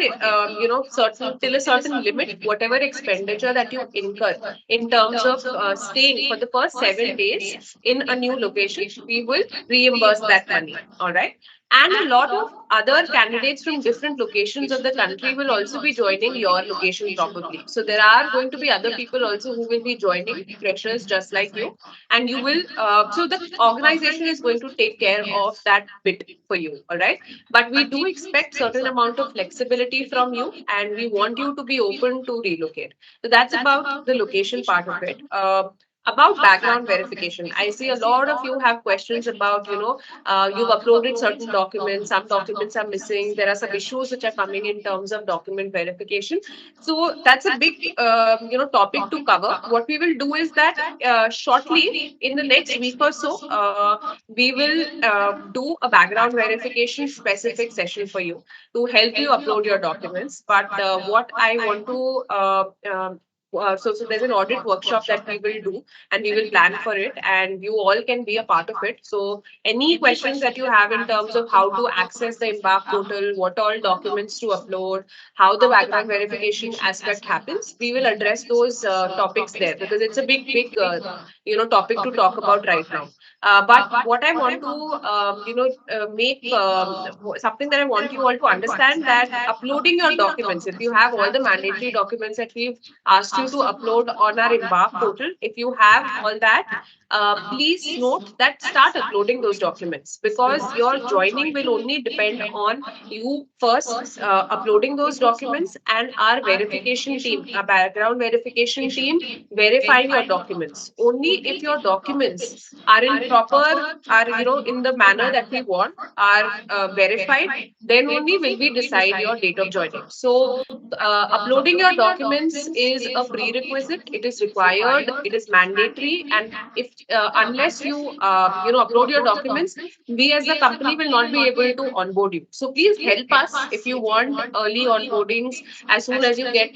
certain till a certain limit, whatever expenditure that you incur in terms of staying for the first 7 days in a new location, we will reimburse that money. All right. And a lot of other candidates from different locations of the country will also be joining your location probably. So there are going to be other people also who will be joining, freshers just like you. And you will, so the organization is going to take care of that bit for you. All right. But we do expect certain amount of flexibility from you, and we want you to be open to relocate. So that's about the location part of it. About background verification, I see a lot of you have questions about, you've uploaded certain documents, some documents are missing, there are some issues which are coming in terms of document verification. So that's a big topic to cover. What we will do is that shortly in the next week or so, we will do a background verification specific session for you to help you upload your documents. But what I want to so there's an audit workshop that we will do, and we will plan for it, and you all can be a part of it. So any questions that you have in terms of how to access the Embark portal, what all documents to upload, how the background verification aspect happens, we will address those topics there, because it's a big topic to talk about right now. But what I want to make something that I want you all to understand, that uploading your documents, if you have all the mandatory documents that we've asked you to upload on our Embark portal, if you have all that, please note that start uploading those documents, because your joining will only depend on you first uploading those documents, and our verification team, our background verification team, verifying your documents. Only if your documents are in proper, are in the manner that we want, are verified, then only will we decide your date of joining. So uploading your documents is a prerequisite. It is required. It is mandatory. And if unless you upload your documents, we as a company will not be able to onboard you. So please help us if you want early onboardings as soon as you get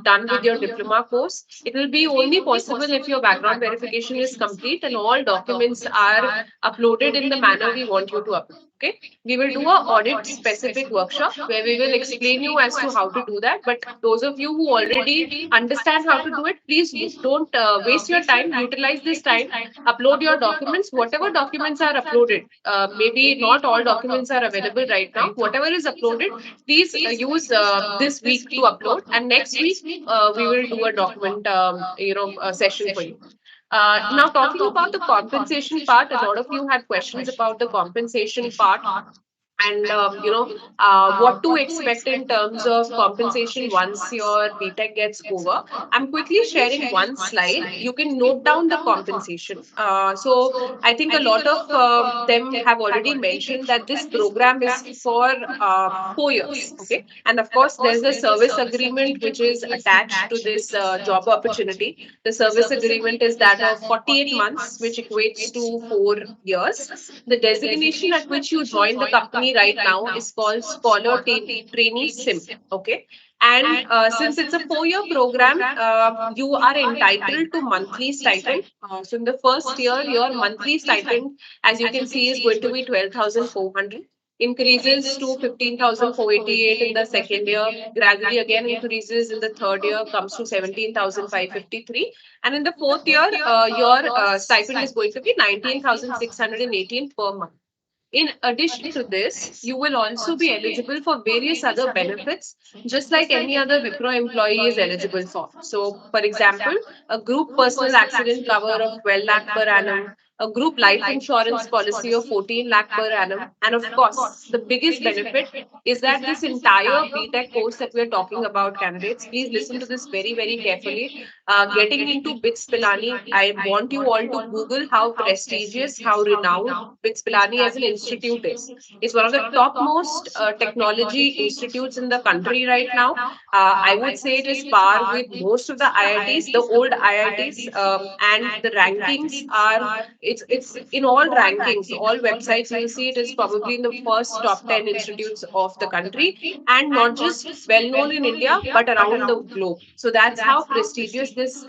done with your diploma course. It will be only possible if your background verification is complete and all documents are uploaded in the manner we want you to upload. Okay, we will do a audit specific workshop where we will explain you as to how to do that. But those of you who already understand how to do it, please don't waste your time. Utilize this time, upload your documents, whatever documents are uploaded. Maybe not all documents are available right now. Whatever is uploaded, please use this week to upload, and next week we will do a document session for you. Now, talking about the compensation part, a lot of you had questions about the compensation part and what to expect in terms of compensation once your BTech gets over. I'm quickly sharing one slide. You can note down the compensation. So I think a lot of them have already mentioned that this program is for 4 years. Okay, and of course there's a service agreement which is attached to this job opportunity. The service agreement is that of 48 months, which equates to 4 years. The designation at which you join the company right now is called Trainee Sim. Okay. And since it's a 4 year program, you are entitled to monthly stipend. So in the first year, your monthly stipend, as you can see, is going to be 12,400. Increases to 15,488 in the second year, gradually again increases in the third year, comes to 17,553. And in the fourth year, your stipend is going to be 19,618 per month. In addition to this, you will also be eligible for various other benefits, just like any other Wipro employee is eligible for. So, for example, a group personal accident cover of 12 lakh per annum, a group life insurance policy of 14 lakh per annum, and of course, the biggest benefit is that this entire BTech course that we're talking about, candidates, please listen to this very, very carefully. Getting into BITS Pilani, I want you all to Google how prestigious, how renowned BITS Pilani as an institute is. It's one of the topmost technology institutes in the country right now. I would say it is par with most of the IITs, the old IITs, and the rankings are it's in all rankings, all websites you will see it is probably in the first top 10 institutes of the country, and not just well known in India but around the globe. So that's how prestigious this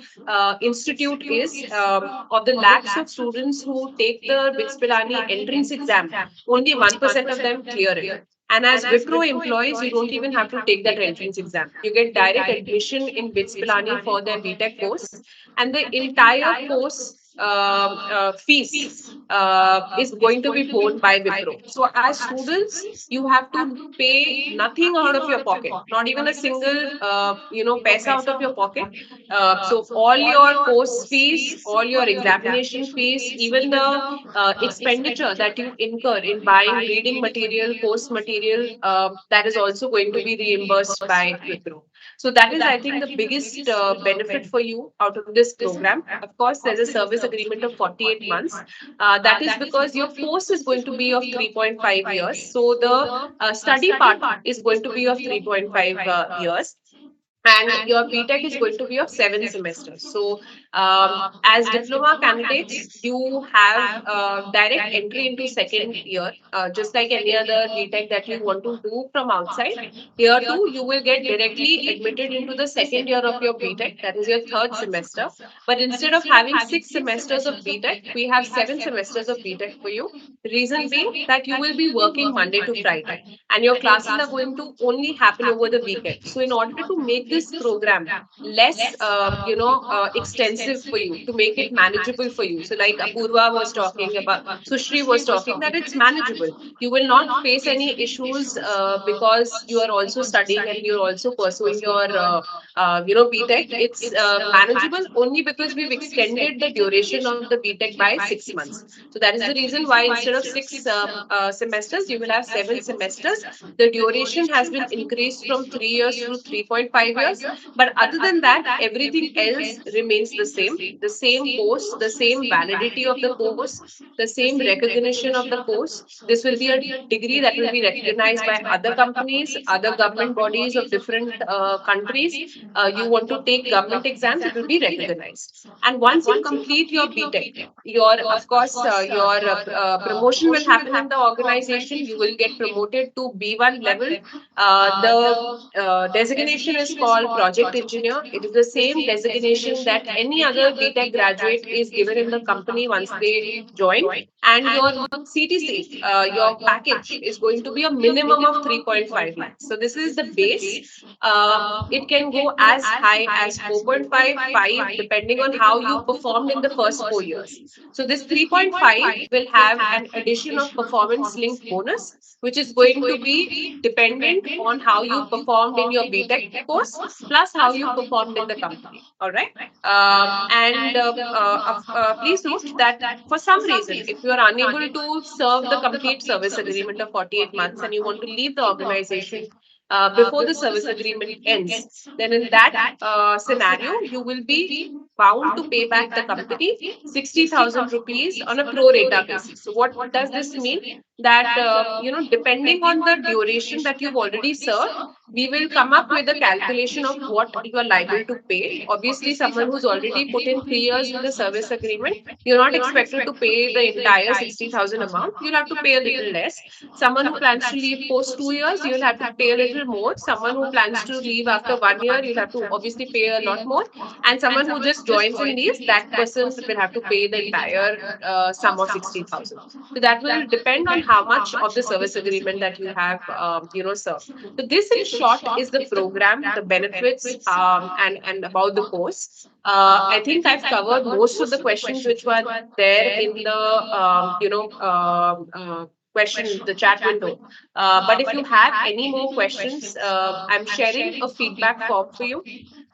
institute is. Of the lakhs of students who take the BITS Pilani entrance exam, only 1% of them clear it. And as Wipro employees, you don't even have to take that entrance exam. You get direct admission in BITS Pilani for their BTech course, and the entire course fees is going to be borne by Wipro. So, as students, you have to pay nothing out of your pocket, not even a single paisa out of your pocket. So all your course fees, all your examination fees, even the expenditure that you incur in buying reading material, course material, that is also going to be reimbursed by Wipro. So that is, I think, the biggest benefit for you out of this program. Of course, there's a service agreement of 48 months. That is because your course is going to be of 3.5 years. So the study part is going to be of 3.5 years, and your BTech is going to be of 7 semesters. So, as diploma candidates, you have direct entry into second year, just like any other BTech that you want to do from outside. Here too, you will get directly admitted into the second year of your BTech, that is your third semester. But instead of having 6 semesters of BTech, we have 7 semesters of BTech for you. Reason being that you will be working Monday to Friday, and your classes are going to only happen over the weekend. So, in order to make this program less, extensive for you, to make it manageable for you. So, like Apurva was talking about, Sushri was talking that it's manageable. You will not face any issues because you are also studying and you're also pursuing your, BTech. It's manageable only because we've extended the duration of the BTech by 6 months. So that is the reason why instead of 6 semesters, you will have 7 semesters. The duration has been increased from 3 years to 3.5 years. But other than that, everything else remains the same. The same course, the same validity of the course, the same recognition of the course. This will be a degree that will be recognized by other companies, other government bodies of different countries. You want to take government exams, it will be recognized. And once you complete your BTech, your of course your promotion will happen in the organization. You will get promoted to B1 level. The designation is called project engineer. It is the same designation that any other BTech graduate is given in the company once they join. And your CTC, your package is going to be a minimum of 3.5 lakhs. So this is the base. It can go as high as 4.5, 5, depending on how you performed in the first 4 years. So this 3.5 will have an addition of performance linked bonus, which is going to be dependent on how you performed in your BTech course plus how you performed in the company. All right. Please note that for some reason, if you are unable to serve the complete service agreement of 48 months and you want to leave the organization before the service agreement ends, then in that scenario, you will be bound to pay back the company 60,000 rupees on a pro rata basis. So what does this mean? That depending on the duration that you've already served, we will come up with a calculation of what you are liable to pay. Obviously, someone who's already put in 3 years in the service agreement, you're not expected to pay the entire 60,000 amount. You'll have to pay a little less. Someone who plans to leave post 2 years, you'll have to pay a little more. Someone who plans to leave after 1 year, you'll have to obviously pay a lot more. And someone who just joins and leaves, that person will have to pay the entire sum of 60,000. So that will depend on how much of the service agreement that you have, served. So this, in short, is the program, the benefits, and about the course. I think I've covered most of the questions which were there in the question, the chat window. But if you have any more questions, I'm sharing a feedback form for you.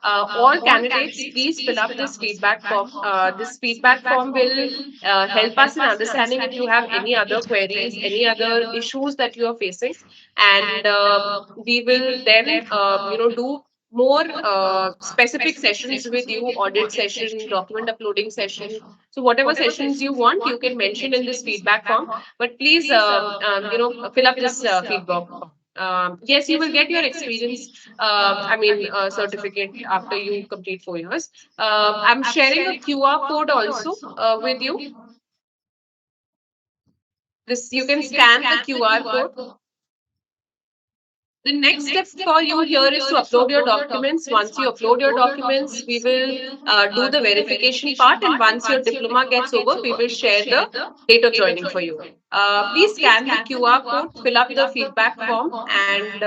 All candidates, please fill up this feedback form. This feedback form will help us in understanding if you have any other queries, any other issues that you are facing, and we will then, do more specific sessions with you, audit session, document uploading session. So whatever sessions you want, you can mention in this feedback form. But please, fill up this feedback form. Yes, you will get your experience, certificate after you complete 4 years. I'm sharing a QR code also with you. This, you can scan the QR code. The next step for you here is to upload your documents. Once you upload your documents, we will do the verification part. And once your diploma gets over, we will share the date of joining for you. Please scan the QR code, fill up the feedback form, and